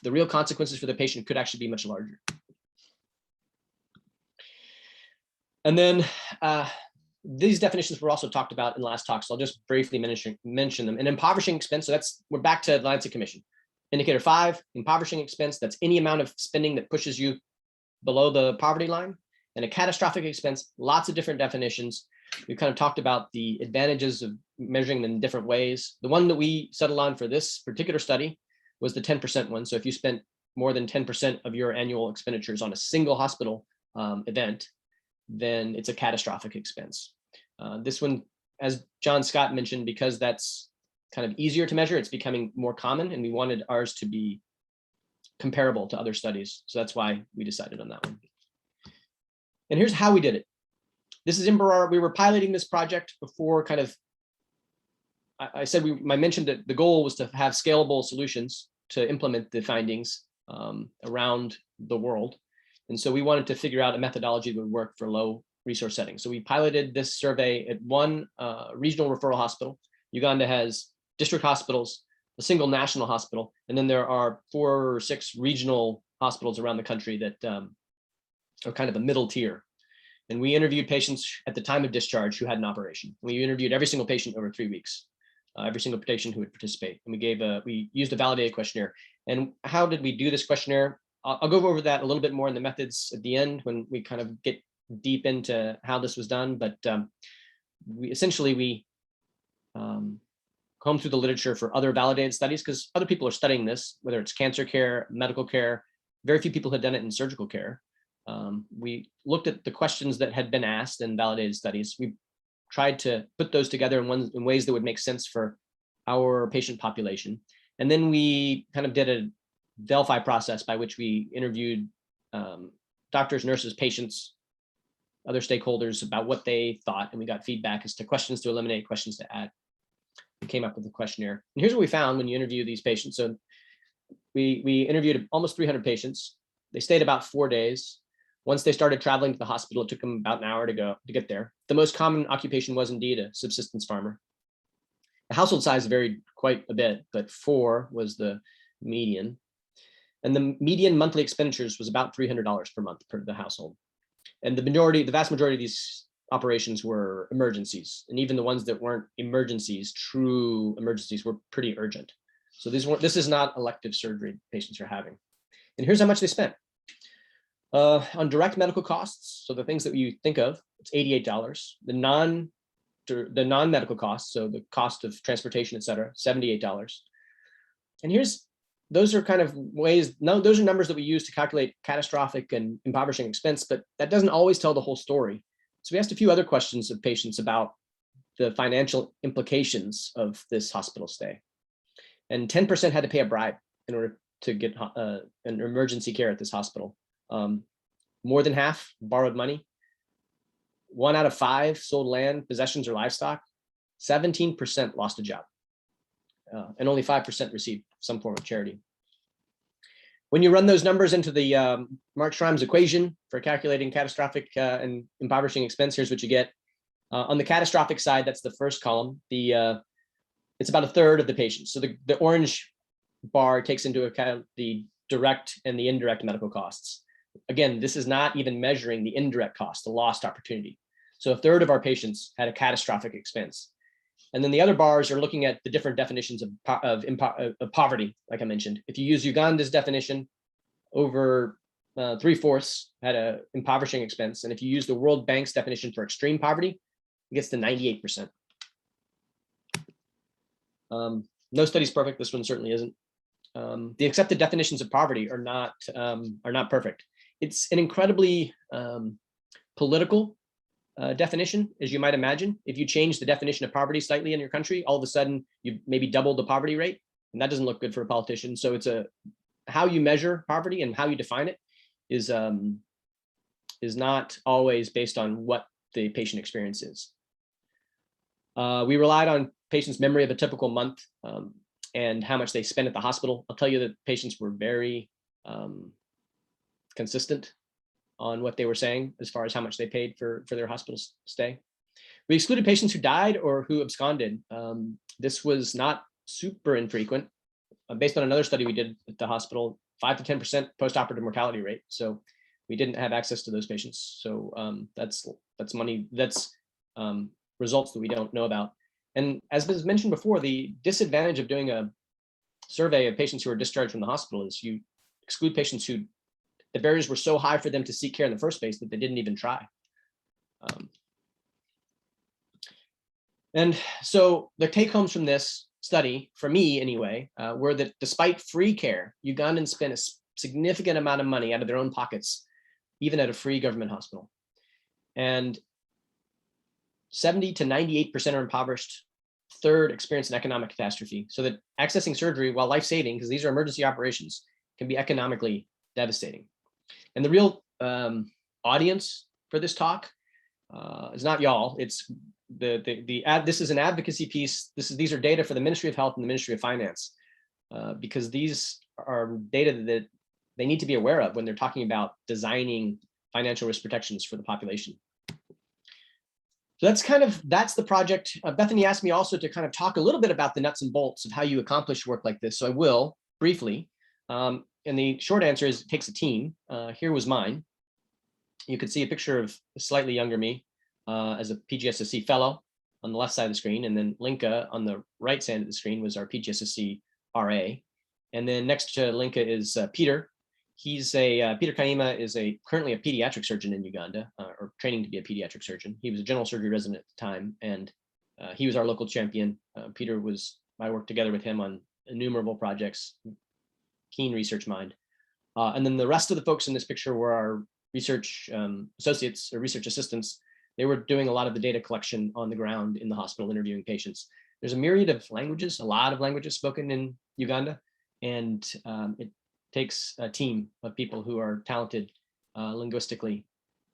the real consequences for the patient could actually be much larger. And then these definitions were also talked about in the last talk, so I'll just briefly mention them. An impoverishing expense, so we're back to the Lancet Commission. Indicator 5, impoverishing expense, that's any amount of spending that pushes you below the poverty line. And a catastrophic expense, lots of different definitions. We kind of talked about the advantages of measuring them in different ways. The one that we settled on for this particular study was the 10% one. So if you spent more than 10% of your annual expenditures on a single hospital event, then it's a catastrophic expense. This one, as John Scott mentioned, because that's kind of easier to measure, it's becoming more common, and we wanted ours to be comparable to other studies. So that's why we decided on that one. And here's how we did it. This is we were piloting this project before kind of, I mentioned that the goal was to have scalable solutions to implement the findings around the world. And so we wanted to figure out a methodology that would work for low resource settings. So we piloted this survey at one regional referral hospital. Uganda has district hospitals, a single national hospital, and then there are 4 or 6 regional hospitals around the country that are kind of a middle tier. And we interviewed patients at the time of discharge who had an operation. We interviewed every single patient over 3 weeks, every single patient who would participate. And we used a validated questionnaire. And how did we do this questionnaire? I'll go over that a little bit more in the methods at the end when we kind of get deep into how this was done. But we combed through the literature for other validated studies, because other people are studying this, whether it's cancer care, medical care. Very few people had done it in surgical care. We looked at the questions that had been asked in validated studies. We tried to put those together in ways that would make sense for our patient population. And then we kind of did a Delphi process by which we interviewed doctors, nurses, patients, other stakeholders about what they thought. And we got feedback as to questions to eliminate, questions to add. We came up with a questionnaire. And here's what we found when you interview these patients. So we interviewed almost 300 patients. They stayed about 4 days. Once they started traveling to the hospital, it took them about an hour to get there. The most common occupation was indeed a subsistence farmer. The household size varied quite a bit, but 4 was the median. And the median monthly expenditures was about $300 per month per the household. And the vast majority of these operations were emergencies. And even the ones that weren't emergencies, true emergencies, were pretty urgent. So this is not elective surgery patients are having. And here's how much they spent. On direct medical costs, so the things that you think of, it's $88. The non-medical costs, so the cost of transportation, et cetera, $78. And those are kind of ways, those are numbers that we use to calculate catastrophic and impoverishing expense, but that doesn't always tell the whole story. So we asked a few other questions of patients about the financial implications of this hospital stay. And 10% had to pay a bribe in order to get an emergency care at this hospital. More than half borrowed money. 1 out of 5 sold land, possessions, or livestock. 17% lost a job, and only 5% received some form of charity. When you run those numbers into the Marx-Rhymes equation for calculating catastrophic and impoverishing expense, here's what you get. On the catastrophic side, that's the first column. It's about a third of the patients. So the orange bar takes into account the direct and the indirect medical costs. Again, this is not even measuring the indirect cost, the lost opportunity. So a third of our patients had a catastrophic expense. And then the other bars are looking at the different definitions of poverty, like I mentioned. If you use Uganda's definition, over 3/4 had a impoverishing expense. And if you use the World Bank's definition for extreme poverty, it gets to 98%. No study's perfect. This one certainly isn't. The accepted definitions of poverty are not perfect. It's an incredibly political definition, as you might imagine. If you change the definition of poverty slightly in your country, all of a sudden you maybe double the poverty rate, and that doesn't look good for a politician. So it's how you measure poverty and how you define it is not always based on what the patient experience is. We relied on patients' memory of a typical month and how much they spent at the hospital. I'll tell you that patients were very consistent on what they were saying as far as how much they paid for their hospital stay. We excluded patients who died or who absconded. This was not super infrequent. Based on another study we did at the hospital, 5 to 10% postoperative mortality rate. So we didn't have access to those patients. So that's money, that's results that we don't know about. And as was mentioned before, the disadvantage of doing a survey of patients who are discharged from the hospital is you exclude patients who the barriers were so high for them to seek care in the first place that they didn't even try. And so the take homes from this study, for me anyway, were that despite free care, Ugandans spent a significant amount of money out of their own pockets, even at a free government hospital. And 70 to 98% are impoverished. Third, experience an economic catastrophe. So that accessing surgery, while life-saving, because these are emergency operations, can be economically devastating. And the real audience for this talk is not y'all. It's this is an advocacy piece. These are data for the Ministry of Health and the Ministry of Finance, because these are data that they need to be aware of when they're talking about designing financial risk protections for the population. So that's the project. Bethany asked me also to kind of talk a little bit about the nuts and bolts of how you accomplish work like this. So I will briefly. And the short answer is it takes a team. Here was mine. You could see a picture of a slightly younger me as a PGSSC fellow on the left side of the screen. And then Linka on the right side of the screen was our PGSSC RA. And then next to Linka is Peter. He's Peter Kaima is currently a pediatric surgeon in Uganda, or training to be a pediatric surgeon. He was a general surgery resident at the time, and he was our local champion. I worked together with him on innumerable projects, keen research mind. And then the rest of the folks in this picture were our research associates or research assistants. They were doing a lot of the data collection on the ground in the hospital, interviewing patients. There's a myriad of languages, a lot of languages spoken in Uganda, and it takes a team of people who are talented linguistically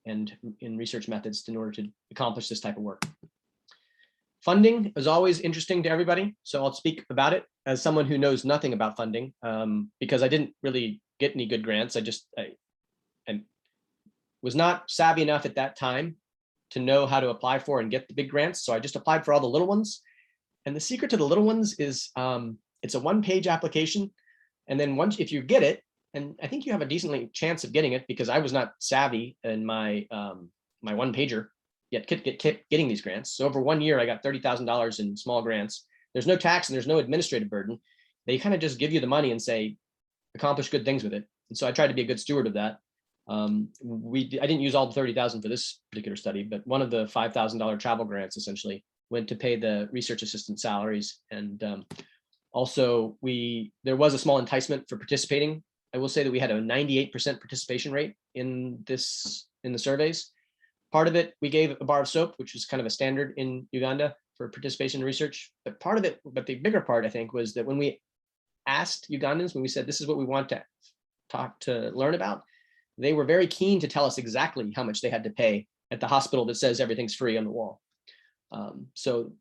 and in research methods in order to accomplish this type of work. Funding is always interesting to everybody, so I'll speak about it as someone who knows nothing about funding, because I didn't really get any good grants. I was not savvy enough at that time to know how to apply for and get the big grants, so I just applied for all the little ones. And the secret to the little ones is it's a one-page application. And then if you get it, and I think you have a decently chance of getting it because I was not savvy in my my one pager yet kept getting these grants. So over 1 year, I got $30,000 in small grants. There's no tax and there's no administrative burden. They kind of just give you the money and say, accomplish good things with it. And so I tried to be a good steward of that. I didn't use all the 30,000 for this particular study, but one of the $5,000 travel grants essentially went to pay the research assistant salaries. And also, there was a small enticement for participating. I will say that we had a 98% participation rate in the surveys. Part of it, we gave a bar of soap, which was kind of a standard in Uganda for participation in research. But part of it, but the bigger part, I think, was that when we asked Ugandans, when we said, this is what we want to learn about, they were very keen to tell us exactly how much they had to pay at the hospital that says everything's free on the wall. So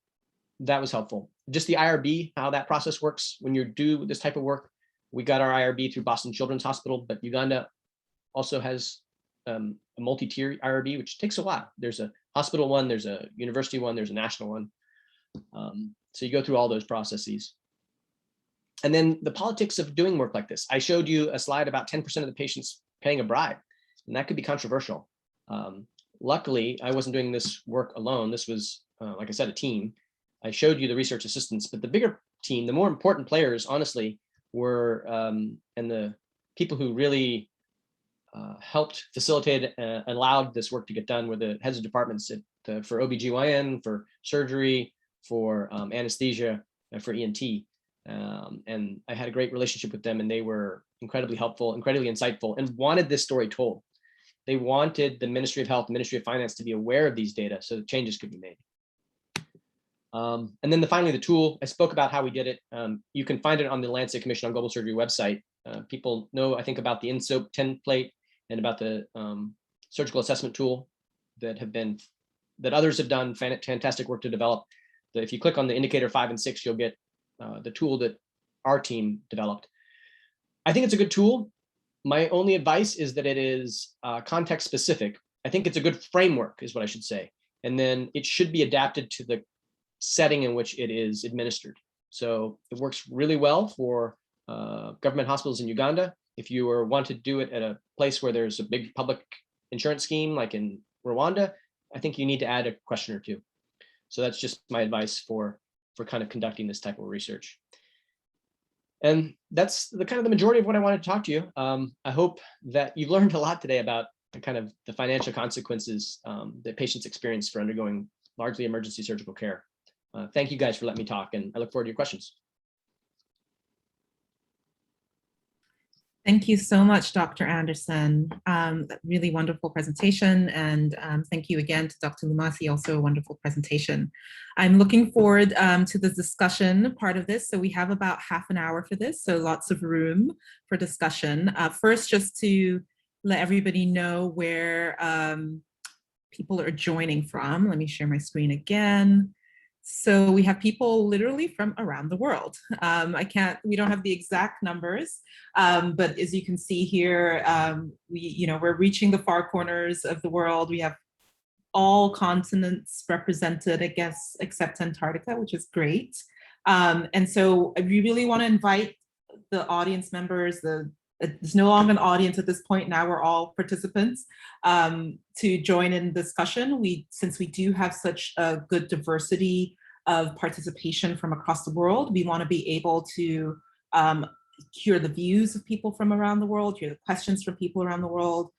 that was helpful. Just the IRB, how that process works when you do this type of work. We got our IRB through Boston Children's Hospital, but Uganda also has a multi-tier IRB, which takes a while. There's a hospital one, there's a university one, there's a national one. So you go through all those processes. And then the politics of doing work like this. I showed you a slide about 10% of the patients paying a bribe, and that could be controversial. Luckily, I wasn't doing this work alone. This was, like I said, a team. I showed you the research assistants, but the bigger team, the more important players, honestly, were, and the people who really helped facilitate and allowed this work to get done were the heads of departments for OBGYN, for surgery, for anesthesia, and for ENT. And I had a great relationship with them, and they were incredibly helpful, incredibly insightful, and wanted this story told. They wanted the Ministry of Health, Ministry of Finance to be aware of these data so that changes could be made. And then finally, the tool, I spoke about how we did it. You can find it on the Lancet Commission on Global Surgery website. People know, I think, about the INSOAP template and about the surgical assessment tool that others have done fantastic work to develop. If you click on the indicator 5 and 6, you'll get the tool that our team developed. I think it's a good tool. My only advice is that it is context specific. I think it's a good framework is what I should say. And then it should be adapted to the setting in which it is administered. So it works really well for government hospitals in Uganda. If you want to do it at a place where there's a big public insurance scheme, like in Rwanda, I think you need to add a question or two. So that's just my advice for kind of conducting this type of research. And that's the kind of the majority of what I wanted to talk to you. I hope that you've learned a lot today about the financial consequences that patients experience for undergoing largely emergency surgical care. Thank you guys for letting me talk, and I look forward to your questions. Thank you so much, Dr. Anderson. Really wonderful presentation, and thank you again to Dr. Lumasi, also a wonderful presentation. I'm looking forward to the discussion part of this. So we have about half an hour for this, so lots of room for discussion. First, just to let everybody know where people are joining from. Let me share my screen again. So we have people literally from around the world. We don't have the exact numbers, but as you can see here, we're reaching the far corners of the world. We have all continents represented, I guess, except Antarctica, which is great. And so we really want to invite the audience members, it's no longer an audience at this point. Now we're all participants to join in discussion. Since we do have such a good diversity of participation from across the world, we want to be able to hear the views of people from around the world, hear the questions from people around the world.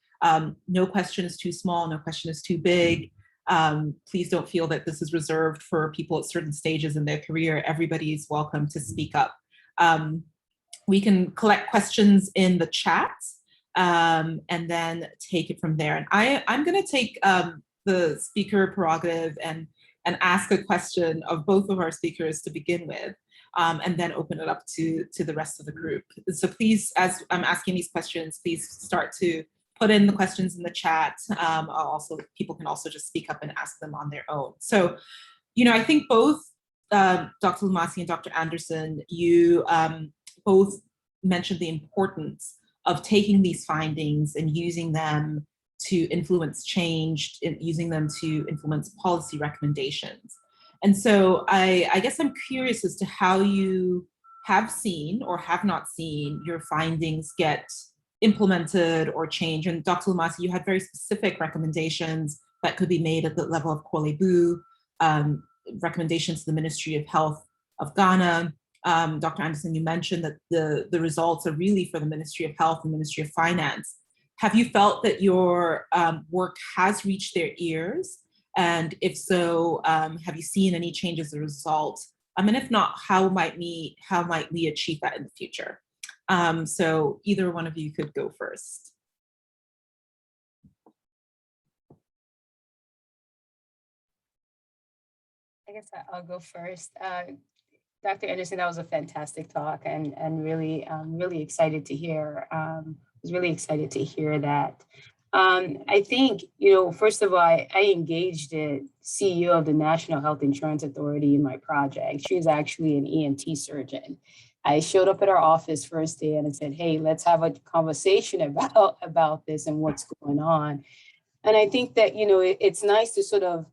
No question is too small, no question is too big. Please don't feel that this is reserved for people at certain stages in their career. Everybody is welcome to speak up. We can collect questions in the chat and then take it from there. And I'm going to take the speaker prerogative and ask a question of both of our speakers to begin with, and then open it up to the rest of the group. So please, as I'm asking these questions, please start to put in the questions in the chat. People can also just speak up and ask them on their own. So, I think both Dr. Lumasi and Dr. Anderson, you both mentioned the importance of taking these findings and using them to influence change, using them to influence policy recommendations. And so I guess I'm curious as to how you have seen or have not seen your findings get implemented or changed. And Dr. Lumasi, you had very specific recommendations that could be made at the level of Kolebu, recommendations to the Ministry of Health of Ghana. Dr. Anderson, you mentioned that the results are really for the Ministry of Health and Ministry of Finance. Have you felt that your work has reached their ears? And if so, have you seen any changes as a result? And if not, how might we achieve that in the future? So either one of you could go first. I guess I'll go first. Dr. Anderson, that was a fantastic talk, and really, really excited to hear. Was really excited to hear that. I think, first of all, I engaged the CEO of the National Health Insurance Authority in my project. She's actually an ENT surgeon. I showed up at our office first day and I said, hey, let's have a conversation about this and what's going on. And I think that, it's nice to sort of,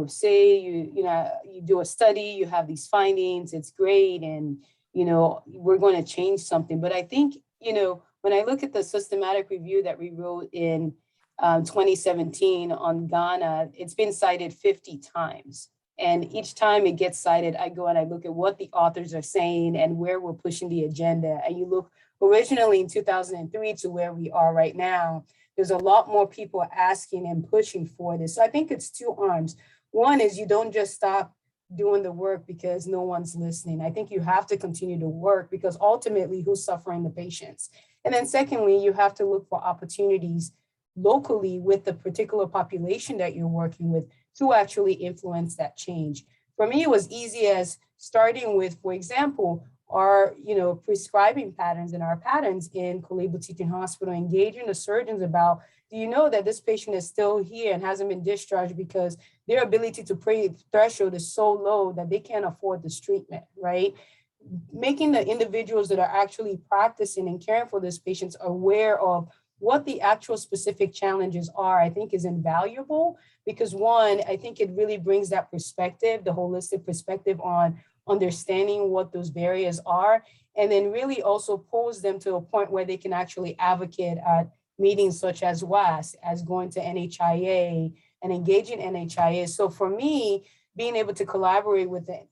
say you do a study, you have these findings, it's great. And, we're going to change something. But I think, when I look at the systematic review that we wrote in 2017 on Ghana, it's been cited 50 times. And each time it gets cited, I go and I look at what the authors are saying and where we're pushing the agenda. And you look originally in 2003 to where we are right now, there's a lot more people asking and pushing for this. So I think it's two arms. One is you don't just stop doing the work because no one's listening. I think you have to continue to work because ultimately who's suffering? The patients. And then secondly, you have to look for opportunities locally with the particular population that you're working with to actually influence that change. For me, it was easy as starting with, for example, our prescribing patterns and our patterns in Kolebu Teaching Hospital, engaging the surgeons about, do you know that this patient is still here and hasn't been discharged because their ability to pay threshold is so low that they can't afford this treatment, right? Making the individuals that are actually practicing and caring for these patients aware of what the actual specific challenges are, I think is invaluable because one, I think it really brings that perspective, the holistic perspective on understanding what those barriers are, and then really also pose them to a point where they can actually advocate at meetings such as WAS, as going to NHIA and engaging NHIA. So for me, being able to collaborate with the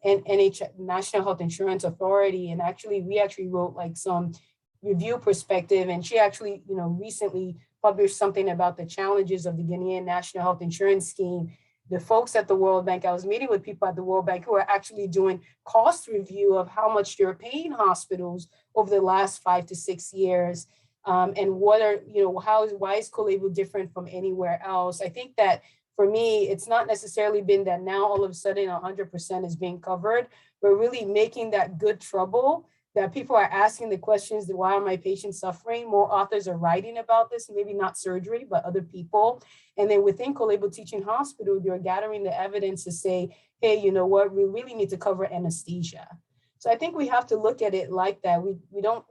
National Health Insurance Authority, and we actually wrote like some review perspective, and she actually, recently published something about the challenges of the Ghanaian National Health Insurance Scheme. The folks at the World Bank, I was meeting with people at the World Bank who are actually doing cost review of how much you're paying hospitals over the last 5 to 6 years. And what are, why is Kolebu different from anywhere else? I think that for me, it's not necessarily been that now all of a sudden 100% is being covered, but really making that good trouble that people are asking the questions, why are my patients suffering? More authors are writing about this, maybe not surgery, but other people. And then within Kolebu Teaching Hospital, they're gathering the evidence to say, hey, you know what, we really need to cover anesthesia. So I think we have to look at it like that. We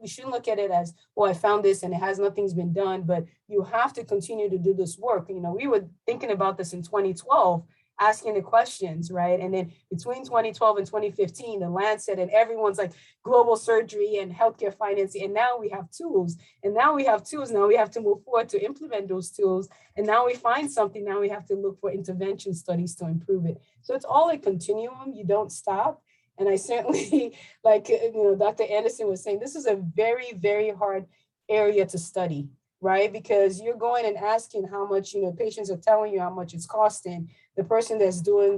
shouldn't look at it as, well, I found this and nothing's been done, but you have to continue to do this work. We were thinking about this in 2012, asking the questions, right? And then between 2012 and 2015, the Lancet and everyone's like global surgery and healthcare financing. And now we have tools. Now we have to move forward to implement those tools. And now we find something, now we have to look for intervention studies to improve it. So it's all a continuum, you don't stop. And I certainly, like, Dr. Anderson was saying, this is a very, very hard area to study, right? Because you're going and asking how much, patients are telling you how much it's costing. The person that's doing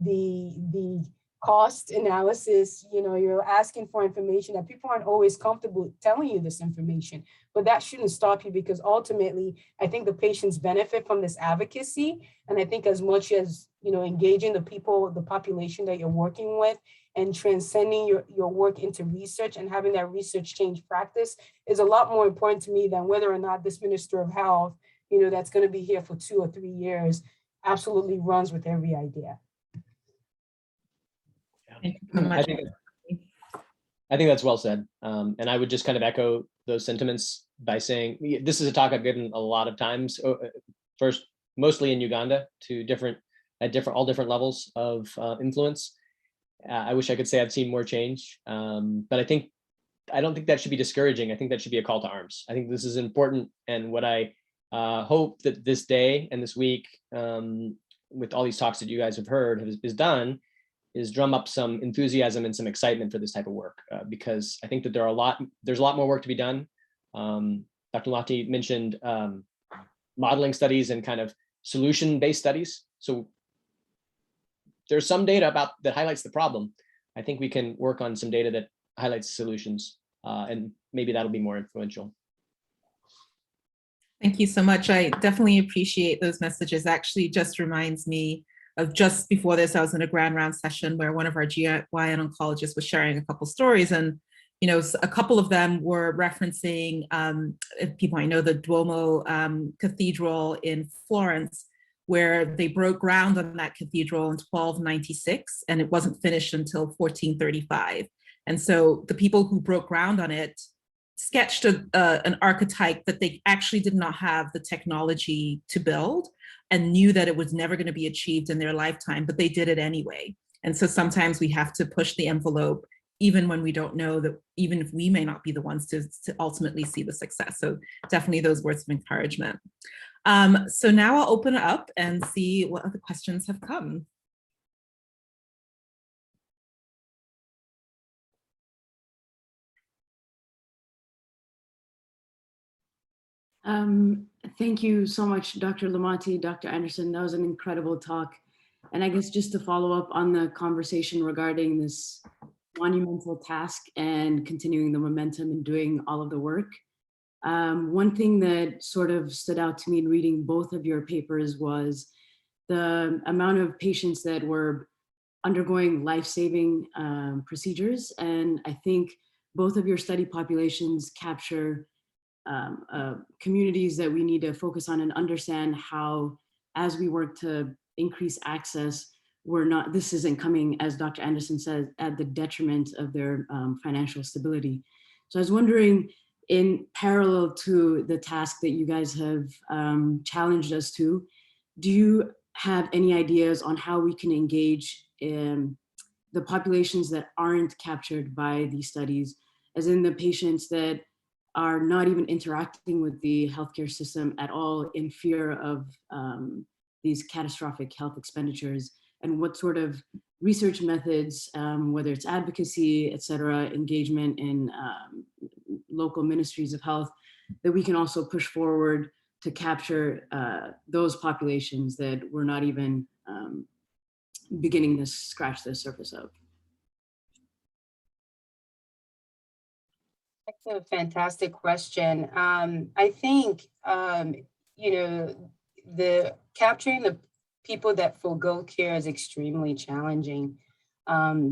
the cost analysis, you're asking for information that people aren't always comfortable telling you this information, but that shouldn't stop you because ultimately, I think the patients benefit from this advocacy. And I think as much as, engaging the people, the population that you're working with and transcending your work into research and having that research change practice is a lot more important to me than whether or not this Minister of Health, that's going to be here for 2 or 3 years, absolutely runs with every idea. Thank you so much. I think that's well said. And I would just kind of echo those sentiments by saying, this is a talk I've given a lot of times, first, mostly in Uganda at all different levels of influence. I wish I could say I've seen more change, but I don't think that should be discouraging. I think that should be a call to arms. I think this is important. And what I hope that this day and this week, with all these talks that you guys have heard, is done, is drum up some enthusiasm and some excitement for this type of work, because I think that there's a lot more work to be done. Dr. Lati mentioned modeling studies and kind of solution-based studies. So there's some data that highlights the problem. I think we can work on some data that highlights solutions, and maybe that'll be more influential. Thank you so much. I definitely appreciate those messages. Actually, just reminds me of just before this, I was in a grand round session where one of our GYN oncologists was sharing a couple stories, and a couple of them were referencing, if people might know, the Duomo Cathedral in Florence, where they broke ground on that cathedral in 1296, and it wasn't finished until 1435. And so the people who broke ground on it sketched an archetype that they actually did not have the technology to build, and knew that it was never going to be achieved in their lifetime, but they did it anyway. And so sometimes we have to push the envelope, even when we don't know that, even if we may not be the ones to ultimately see the success. So definitely those words of encouragement. So now I'll open it up and see what other questions have come. Thank you so much, Dr. Lamonti, Dr. Anderson. That was an incredible talk. And I guess just to follow up on the conversation regarding this monumental task and continuing the momentum and doing all of the work. One thing that sort of stood out to me in reading both of your papers was the amount of patients that were undergoing life-saving procedures. And I think both of your study populations capture communities that we need to focus on and understand how, as we work to increase access, this isn't coming, as Dr. Anderson said, at the detriment of their financial stability. So I was wondering, in parallel to the task that you guys have challenged us to, do you have any ideas on how we can engage in the populations that aren't captured by these studies, as in the patients that are not even interacting with the healthcare system at all in fear of these catastrophic health expenditures, and what sort of research methods, whether it's advocacy, et cetera, engagement in local ministries of health, that we can also push forward to capture those populations that we're not even beginning to scratch the surface of. That's a fantastic question. I think, the capturing the people that forego care is extremely challenging,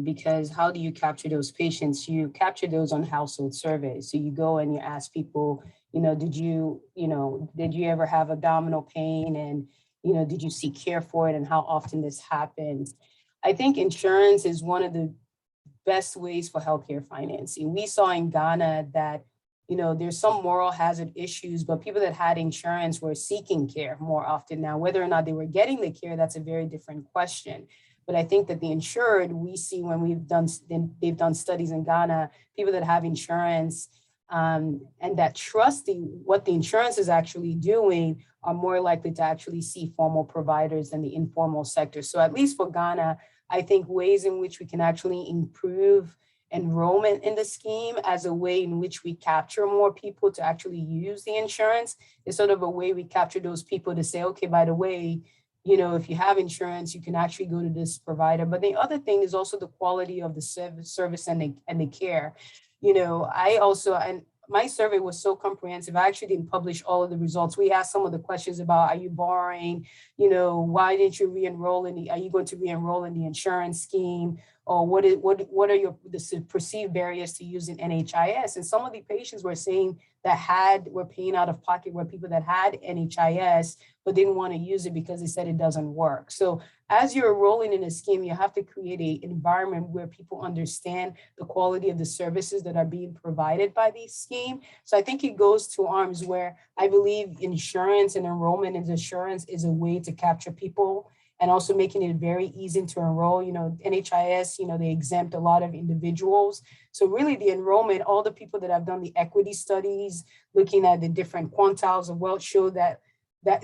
because how do you capture those patients? You capture those on household surveys. So you go and you ask people, did you ever have abdominal pain, and, did you seek care for it, and how often this happens? I think insurance is one of the best ways for healthcare financing. We saw in Ghana that, there's some moral hazard issues, but people that had insurance were seeking care more often. Now, whether or not they were getting the care, that's a very different question. But I think that the insured, we see when they've done studies in Ghana, people that have insurance and that trust what the insurance is actually doing are more likely to actually see formal providers than the informal sector. So at least for Ghana, I think ways in which we can actually improve enrollment in the scheme as a way in which we capture more people to actually use the insurance is sort of a way we capture those people to say, okay, by the way, if you have insurance, you can actually go to this provider. But the other thing is also the quality of the service and the care. My survey was so comprehensive. I actually didn't publish all of the results. We asked some of the questions about, are you borrowing? Why didn't you re-enroll are you going to re-enroll in the insurance scheme? Or what are the perceived barriers to using NHIS? And some of the patients were saying were paying out of pocket were people that had NHIS, but didn't want to use it because they said it doesn't work. So as you're enrolling in a scheme, you have to create an environment where people understand the quality of the services that are being provided by the scheme. So I think it goes to arms where I believe insurance and enrollment and insurance is a way to capture people, and also making it very easy to enroll. NHIS, they exempt a lot of individuals. So really the enrollment, all the people that have done the equity studies, looking at the different quantiles of wealth, show that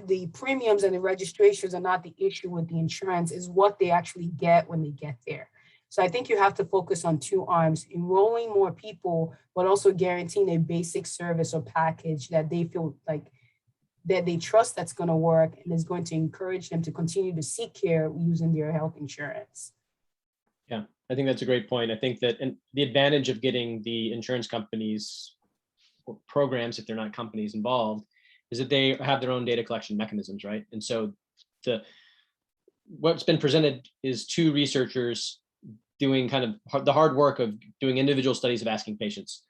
the premiums and the registrations are not the issue with the insurance, is what they actually get when they get there. So I think you have to focus on two arms, enrolling more people, but also guaranteeing a basic service or package that they feel like that they trust that's going to work and is going to encourage them to continue to seek care using their health insurance. Yeah, I think that's a great point. I think that the advantage of getting the insurance companies or programs, if they're not companies involved, is that they have their own data collection mechanisms, right? And so what's been presented is two researchers doing kind of the hard work of doing individual studies of asking patients.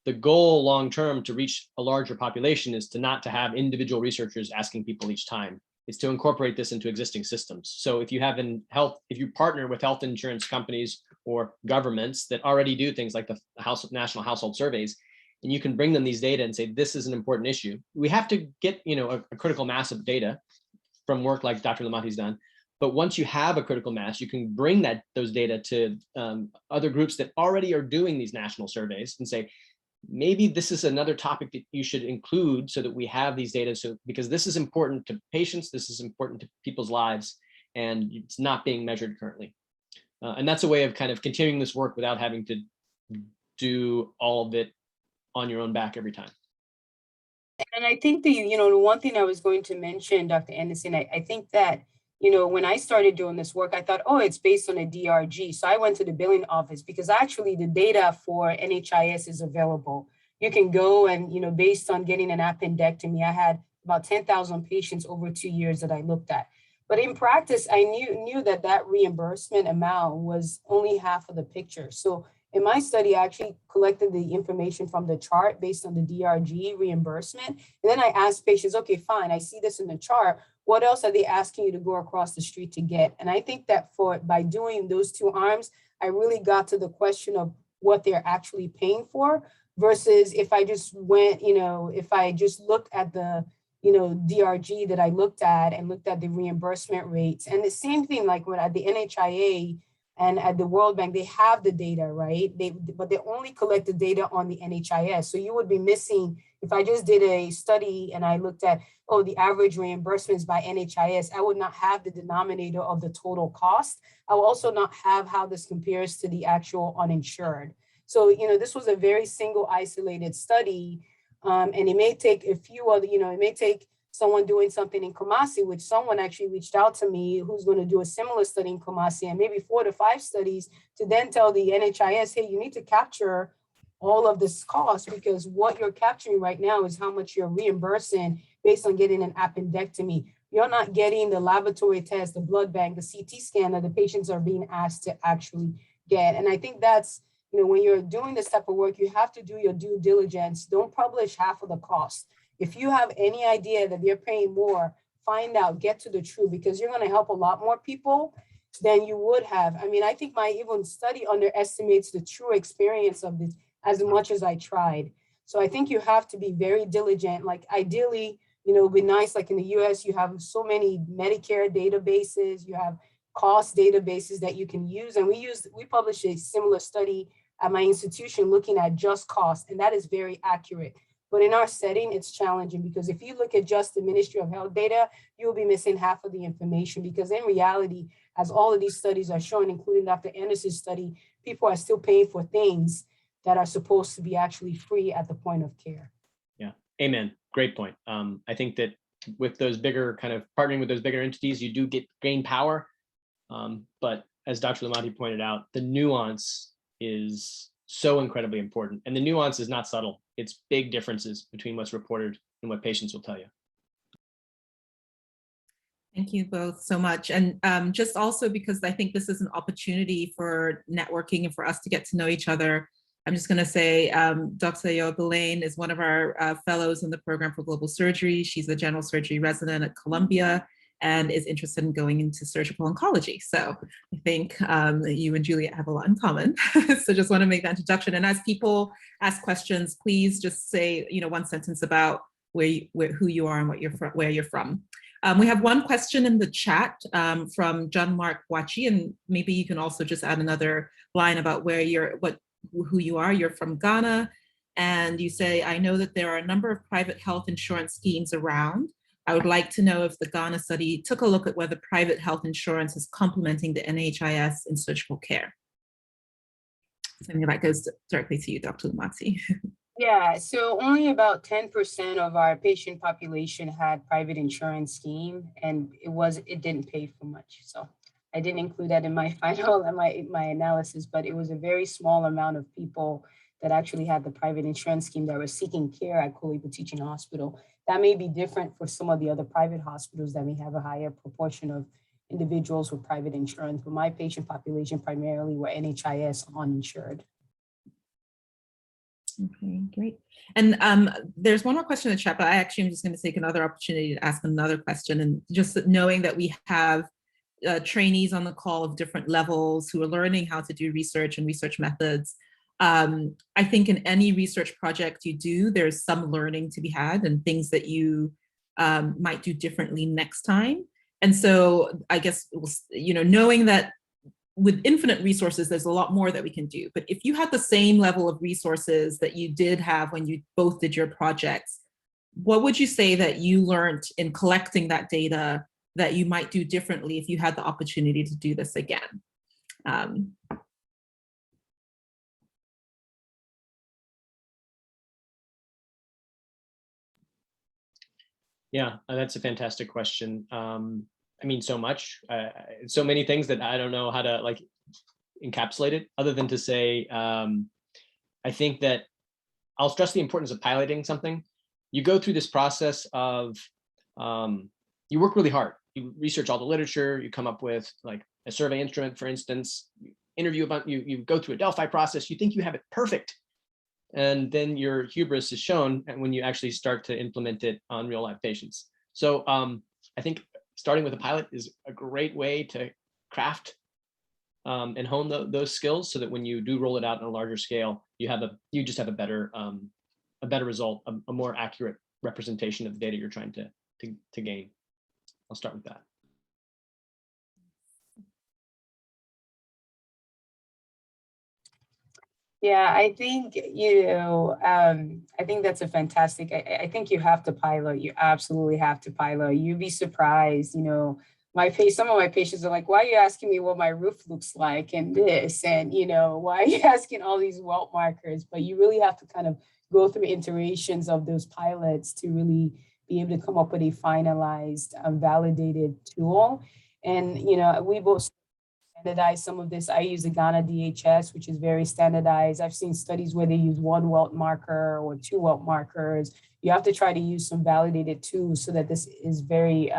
the goal long-term to reach a larger population is not to have individual researchers asking people each time. It's to incorporate this into existing systems. So if you have if you partner with health insurance companies or governments that already do things like the national household surveys, and you can bring them these data and say, this is an important issue. We have to get, a critical mass of data from work like Dr. Lamati's done. But once you have a critical mass, you can bring those data to other groups that already are doing these national surveys and say, maybe this is another topic that you should include so that we have these data. So because this is important to patients, this is important to people's lives, and it's not being measured currently. And that's a way of kind of continuing this work without having to do all of it on your own back every time. And I think the one thing I was going to mention, Dr. Anderson, I think that, when I started doing this work, I thought, oh, it's based on a DRG. So I went to the billing office because actually the data for NHIS is available. You can go and, based on getting an appendectomy, I had about 10,000 patients over 2 years that I looked at. But in practice, I knew that reimbursement amount was only half of the picture. So in my study, I actually collected the information from the chart based on the DRG reimbursement. And then I asked patients, okay, fine, I see this in the chart. What else are they asking you to go across the street to get? And I think that by doing those two arms, I really got to the question of what they're actually paying for versus if I just went, if I just looked at the, DRG that I looked at and looked at the reimbursement rates. And the same thing, like when at the NHIA and at the World Bank, they have the data, right? But they only collect the data on the NHIS. So you would be missing, if I just did a study and I looked at, the average reimbursements by NHIS, I would not have the denominator of the total cost. I will also not have how this compares to the actual uninsured. So, this was a very single isolated study. And it may take a few other, it may take someone doing something in Kumasi, which someone actually reached out to me who's going to do a similar study in Kumasi and maybe 4 to 5 studies to then tell the NHIS, hey, you need to capture all of this cost because what you're capturing right now is how much you're reimbursing based on getting an appendectomy. You're not getting the laboratory test, the blood bank, the CT scan that the patients are being asked to actually get. And I think that's, when you're doing this type of work, you have to do your due diligence. Don't publish half of the cost. If you have any idea that they're paying more, find out, get to the truth, because you're going to help a lot more people than you would have. I mean, I think my even study underestimates the true experience of this as much as I tried. So I think you have to be very diligent. Like ideally, it'd be nice, like in the US, you have so many Medicare databases, you have cost databases that you can use. And we published a similar study at my institution looking at just cost, and that is very accurate. But in our setting, it's challenging because if you look at just the Ministry of Health data, you'll be missing half of the information because in reality, as all of these studies are showing, including Dr. Anderson's study, people are still paying for things that are supposed to be actually free at the point of care. Yeah, amen. Great point. I think that with those bigger kind of partnering with those bigger entities, you do gain power. But as Dr. Lamati pointed out, the nuance is so incredibly important. And the nuance is not subtle. It's big differences between what's reported and what patients will tell you. Thank you both so much. And just also because I think this is an opportunity for networking and for us to get to know each other, I'm just going to say Dr. Yogalain is one of our fellows in the program for global surgery. She's a general surgery resident at Columbia and is interested in going into surgical oncology. So I think you and Juliet have a lot in common. So just want to make that introduction. And as people ask questions, please just say, one sentence about who you are and where you're from. We have one question in the chat from John Mark Wachi, and maybe you can also just add another line about who you are. You're from Ghana, and you say, I know that there are a number of private health insurance schemes around. I would like to know if the Ghana study took a look at whether private health insurance is complementing the NHIS in surgical care. So that goes directly to you, Dr. Lamati. Yeah, so only about 10% of our patient population had private insurance scheme, and it didn't pay for much. So I didn't include that in my final and my analysis, but it was a very small amount of people that actually had the private insurance scheme that were seeking care at Kulipa Teaching Hospital. That may be different for some of the other private hospitals that may have a higher proportion of individuals with private insurance, but my patient population primarily were NHIS uninsured. Okay, great. And there's one more question in the chat, but I actually am just going to take another opportunity to ask another question. And just knowing that we have trainees on the call of different levels who are learning how to do research and research methods. I think in any research project you do, there's some learning to be had and things that you might do differently next time. And so I guess, you know, knowing that with infinite resources, there's a lot more that we can do. But if you had the same level of resources that you did have when you both did your projects, what would you say that you learned in collecting that data that you might do differently if you had the opportunity to do this again? Yeah, that's a fantastic question. I mean, so much, so many things that I don't know how to like encapsulate it, other than to say, I think that I'll stress the importance of piloting something. You go through this process of, you work really hard. You research all the literature, you come up with like a survey instrument, for instance, you interview about, you go through a Delphi process, you think you have it perfect. And then your hubris is shown when you actually start to implement it on real life patients. So I think starting with a pilot is a great way to craft and hone those skills, so that when you do roll it out on a larger scale, you just have a better result, a more accurate representation of the data you're trying to gain. I'll start with that. Yeah, I think, you know, I think that's a fantastic, I think you have to pilot, you absolutely have to pilot. You'd be surprised, you know, some of my patients are like, why are you asking me what my roof looks like and this, and, you know, why are you asking all these welt markers? But you really have to kind of go through iterations of those pilots to really be able to come up with a finalized, validated tool. And, you know, we both standardize some of this. I use the Ghana DHS, which is very standardized. I've seen studies where they use 1 welt marker or 2 welt markers. You have to try to use some validated tools so that this is very,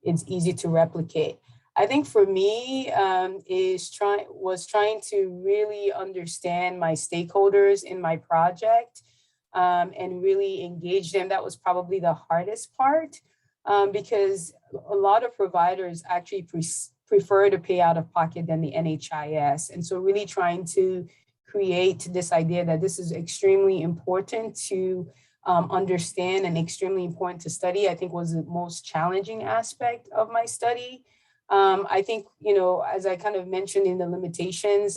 it's easy to replicate. I think for me was trying to really understand my stakeholders in my project and really engage them. That was probably the hardest part because a lot of providers actually prefer to pay out of pocket than the NHIS. And so really trying to create this idea that this is extremely important to understand and extremely important to study, I think was the most challenging aspect of my study. I think, you know, as I kind of mentioned in the limitations,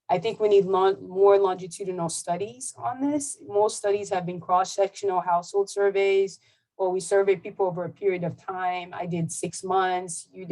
I think we need more longitudinal studies on this. Most studies have been cross-sectional household surveys, or we survey people over a period of time. I did 6 months, you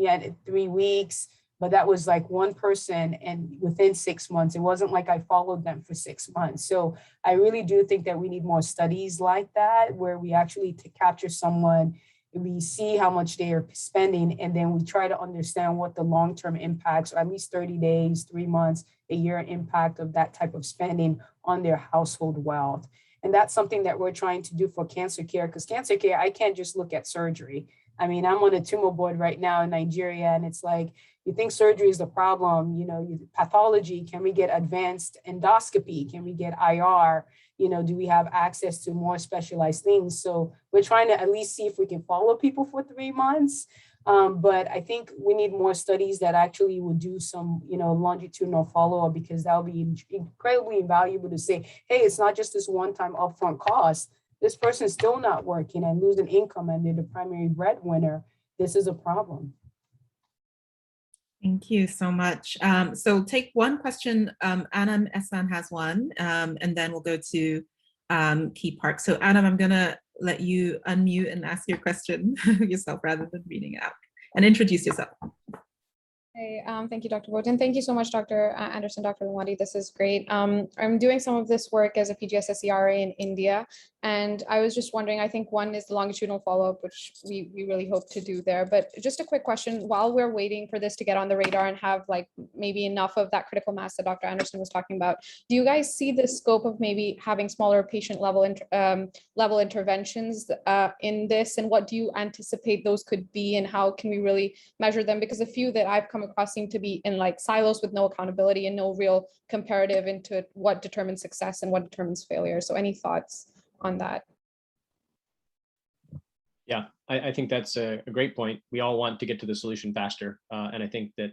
had 3 weeks, but that was like one person, and within 6 months, it wasn't like I followed them for 6 months. So I really do think that we need more studies like that, where we actually capture someone, we see how much they are spending, and then we try to understand what the long-term impacts, or at least 30 days, 3 months, a year impact of that type of spending on their household wealth. And that's something that we're trying to do for cancer care, because cancer care, I can't just look at surgery. I mean, I'm on a tumor board right now in Nigeria, and it's like, you think surgery is the problem, you know, pathology, can we get advanced endoscopy? Can we get IR? You know, do we have access to more specialized things? So we're trying to at least see if we can follow people for 3 months. But I think we need more studies that actually would do some, you know, longitudinal follow-up, because that would be incredibly invaluable to say, hey, it's not just this one-time upfront cost. This person's still not working and losing income, and they're the primary breadwinner. This is a problem. Thank you so much. So take one question. Anam Esan has one, and then we'll go to Key Park. So Anam, I'm gonna let you unmute and ask your question yourself rather than reading it out, and introduce yourself. Hey, thank you, Dr. Bowden. Thank you so much, Dr. Anderson, Dr. Lumwadi. This is great. I'm doing some of this work as a PGSSC RA in India, and I was just wondering, I think one is the longitudinal follow-up, which we really hope to do there. But just a quick question, while we're waiting for this to get on the radar and have like maybe enough of that critical mass that Dr. Anderson was talking about, do you guys see the scope of maybe having smaller patient level interventions in this, and what do you anticipate those could be, and how can we really measure them? Because a few that I've come across seem to be in like silos with no accountability and no real comparative into what determines success and what determines failure. So any thoughts on that? Yeah, I think that's a great point. We all want to get to the solution faster. And I think that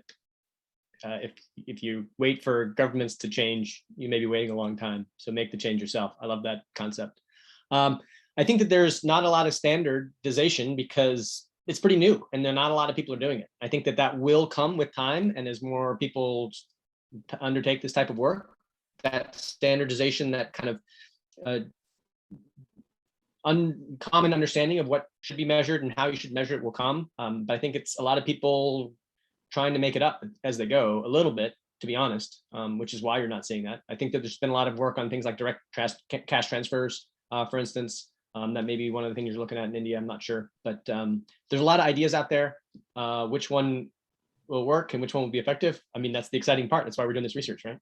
if you wait for governments to change, you may be waiting a long time. So make the change yourself. I love that concept. I think that there's not a lot of standardization because it's pretty new and there are not a lot of people are doing it. I think that that will come with time, and as more people undertake this type of work, that standardization, that kind of uncommon understanding of what should be measured and how you should measure it will come. But I think it's a lot of people trying to make it up as they go a little bit, to be honest, which is why you're not seeing that. I think that there's been a lot of work on things like direct cash transfers, for instance. That may be one of the things you're looking at in India, I'm not sure. But there's a lot of ideas out there. Which one will work and which one will be effective? I mean, that's the exciting part. That's why we're doing this research, right?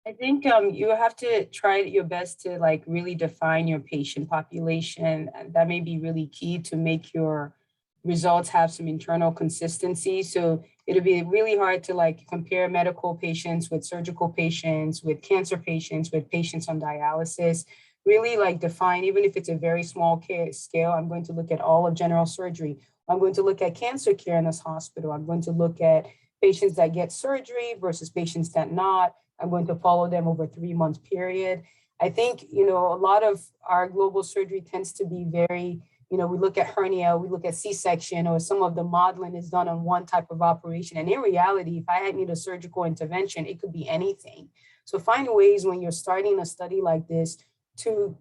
I think you have to try your best to like really define your patient population. And that may be really key to make your results have some internal consistency. So it'll be really hard to like compare medical patients with surgical patients, with cancer patients, with patients on dialysis. Really like define, even if it's a very small scale, I'm going to look at all of general surgery. I'm going to look at cancer care in this hospital. I'm going to look at patients that get surgery versus patients that not. I'm going to follow them over a 3-month period. I think, a lot of our global surgery tends to be very, we look at hernia, we look at C-section, or some of the modeling is done on one type of operation. And in reality, if I need a surgical intervention, it could be anything. So find ways when you're starting a study like this to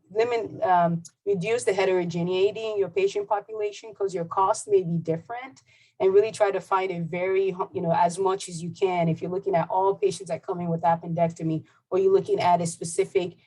reduce the heterogeneity in your patient population, because your cost may be different, and really try to find a very, as much as you can. If you're looking at all patients that come in with appendectomy, or you're looking at a specific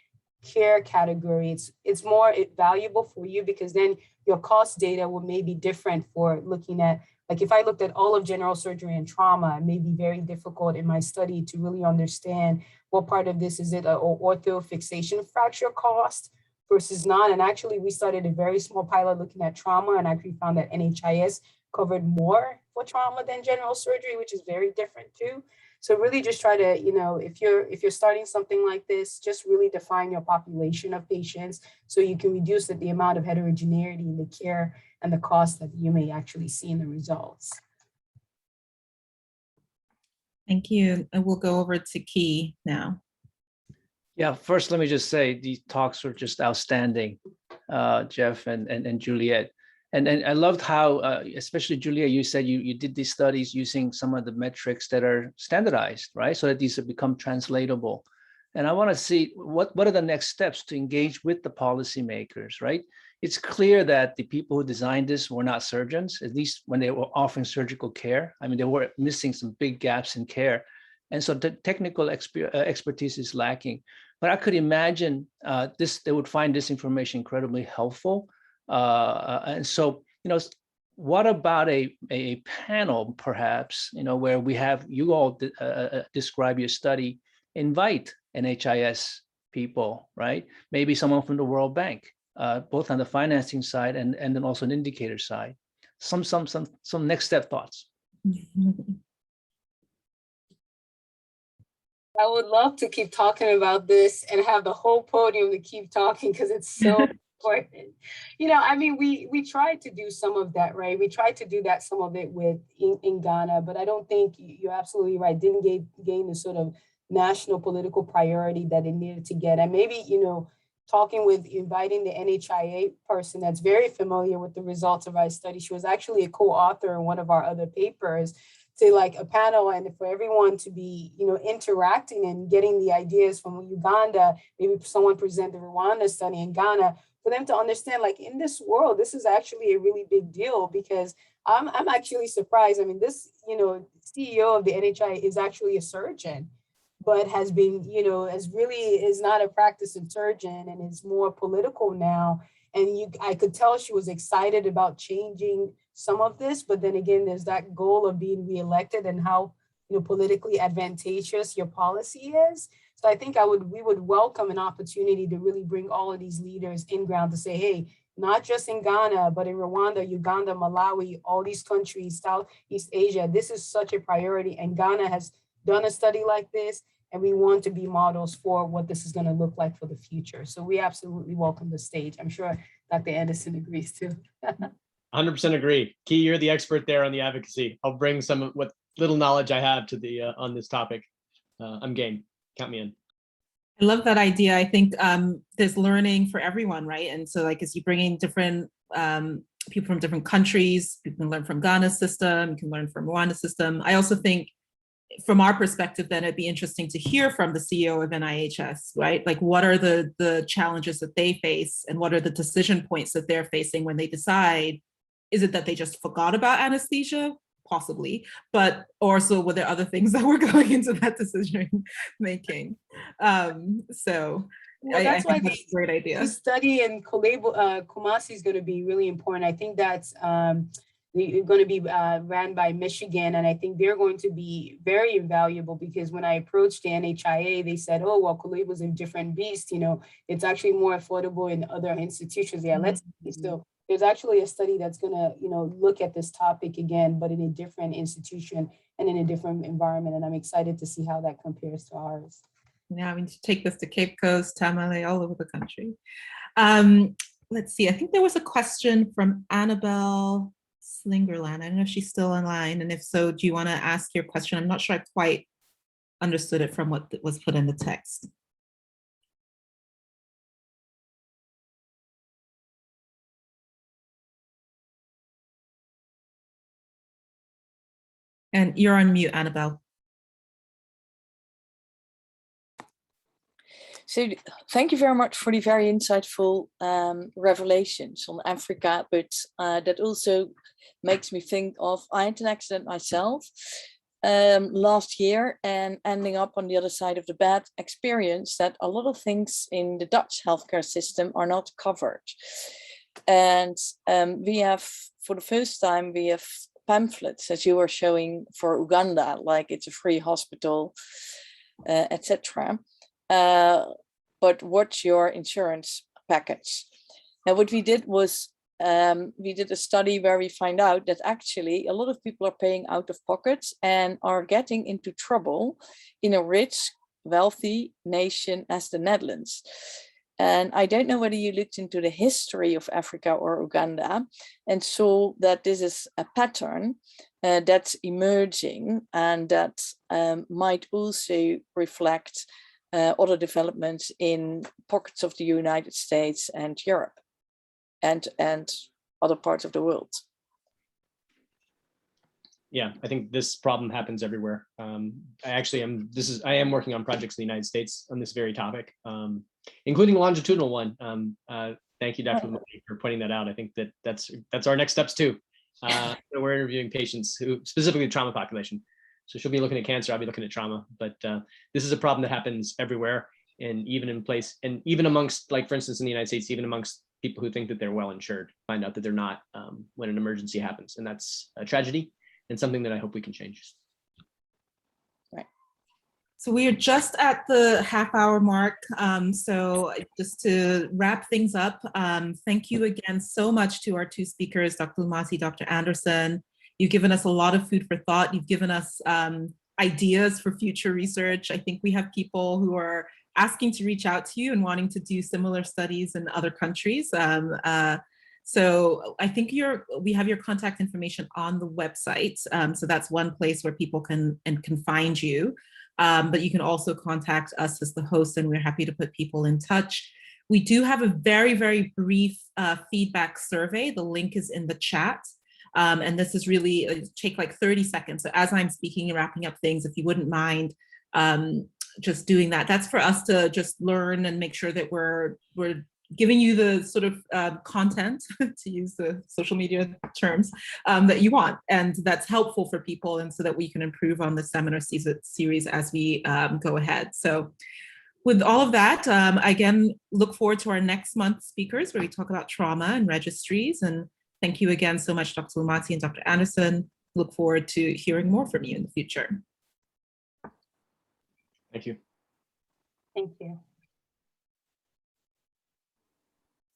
care category, it's more valuable for you, because then your cost data will maybe different for looking at, like if I looked at all of general surgery and trauma, it may be very difficult in my study to really understand what part of this is it an ortho fixation fracture cost versus not. And actually we started a very small pilot looking at trauma, and actually found that NHIS covered more for trauma than general surgery, which is very different too. So really just try to, if you're starting something like this, just really define your population of patients so you can reduce the amount of heterogeneity in the care and the cost that you may actually see in the results. Thank you. And we'll go over to Key now. Yeah, first, let me just say these talks were just outstanding, Jeff and Juliet. And I loved how, especially Juliet, you said you did these studies using some of the metrics that are standardized, right? So that these have become translatable. And I want to see what are the next steps to engage with the policymakers, right? It's clear that the people who designed this were not surgeons, at least when they were offering surgical care. I mean, they were missing some big gaps in care. And so the technical expertise is lacking. But I could imagine they would find this information incredibly helpful. And so, what about a panel, perhaps, where we have you all describe your study, invite NHIS people, right? Maybe someone from the World Bank, both on the financing side and then also an indicator side. Some next step thoughts. I would love to keep talking about this and have the whole podium to keep talking, because it's so important. We tried to do some of that, right? We tried to do that, some of it in Ghana, but I don't think you're absolutely right. Didn't gain the sort of national political priority that it needed to get. And maybe, inviting the NHIA person that's very familiar with the results of our study. She was actually a co-author in one of our other papers, to like a panel, and for everyone to be, interacting and getting the ideas from Uganda, maybe someone present the Rwanda study in Ghana, for them to understand, like, in this world, this is actually a really big deal, because I'm actually surprised. I mean, this, CEO of the NHI is actually a surgeon, but has been, is not a practicing surgeon and is more political now. And I could tell she was excited about changing some of this, but then again, there's that goal of being reelected and how, politically advantageous your policy is. So I think we would welcome an opportunity to really bring all of these leaders in ground to say, hey, not just in Ghana, but in Rwanda, Uganda, Malawi, all these countries, Southeast Asia. This is such a priority, and Ghana has done a study like this, and we want to be models for what this is going to look like for the future. So we absolutely welcome the stage. I'm sure Dr. Anderson agrees too. 100% agree. Key, you're the expert there on the advocacy. I'll bring some of what little knowledge I have to the on this topic. I'm game. Count me in. I love that idea. I think there's learning for everyone, right? And so like as you bring in different people from different countries, you can learn from Ghana's system, you can learn from Rwanda's system. I also think from our perspective, then it'd be interesting to hear from the CEO of NIHS, right? Like what are the challenges that they face and what are the decision points that they're facing when they decide, is it that they just forgot about anesthesia? Possibly, but also were there other things that were going into that decision making? So well, that's I think that's a great idea. The study in Kumasi is going to be really important. I think that's going to be ran by Michigan, and I think they're going to be very invaluable because when I approached the NHIA, they said, "Oh, well, Kuleba is a different beast. You know, it's actually more affordable in other institutions." Yeah, let's see. So there's actually a study that's going to, look at this topic again, but in a different institution and in a different environment. And I'm excited to see how that compares to ours. Yeah, we need to take this to Cape Coast, Tamale, all over the country. Let's see, I think there was a question from Annabelle Slingerland. I don't know if she's still online. And if so, do you want to ask your question? I'm not sure I quite understood it from what was put in the text. And you're on mute, Annabelle. So thank you very much for the very insightful revelations on Africa, but that also makes me think of, I had an accident myself last year and ending up on the other side of the bed, experienced that a lot of things in the Dutch healthcare system are not covered. And we have, for the first time, we have pamphlets, as you were showing for Uganda, like it's a free hospital, etc. But what's your insurance package? Now, what we did was we did a study where we find out that actually a lot of people are paying out of pocket and are getting into trouble in a rich, wealthy nation as the Netherlands. And I don't know whether you looked into the history of Africa or Uganda and saw that this is a pattern that's emerging and that might also reflect other developments in pockets of the United States and Europe and other parts of the world. Yeah, I think this problem happens everywhere. I am working on projects in the United States on this very topic, including a longitudinal one. Thank you, Dr. Lumadi, for pointing that out. I think that's our next steps too. We're interviewing patients who specifically trauma population. So she'll be looking at cancer, I'll be looking at trauma, but this is a problem that happens everywhere, and even amongst, like for instance, in the United States, even amongst people who think that they're well insured, find out that they're not when an emergency happens, and that's a tragedy and something that I hope we can change. Right. So we are just at the half-hour mark. So just to wrap things up, thank you again so much to our two speakers, Dr. Lumadi, Dr. Anderson. You've given us a lot of food for thought. You've given us ideas for future research. I think we have people who are asking to reach out to you and wanting to do similar studies in other countries. So I think we have your contact information on the website. So that's one place where people can find you. But you can also contact us as the host, and we're happy to put people in touch. We do have a very, very brief feedback survey. The link is in the chat. And this is really take like 30 seconds. So as I'm speaking and wrapping up things, if you wouldn't mind just doing that, that's for us to just learn and make sure that we're giving you the sort of content, to use the social media terms, that you want. And that's helpful for people, and so that we can improve on the seminar series as we go ahead. So with all of that, again, look forward to our next month's speakers, where we talk about trauma and registries. And thank you again so much, Dr. Lumadi and Dr. Anderson. Look forward to hearing more from you in the future. Thank you. Thank you.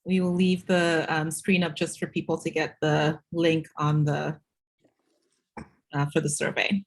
We will leave the screen up just for people to get the link on the for the survey.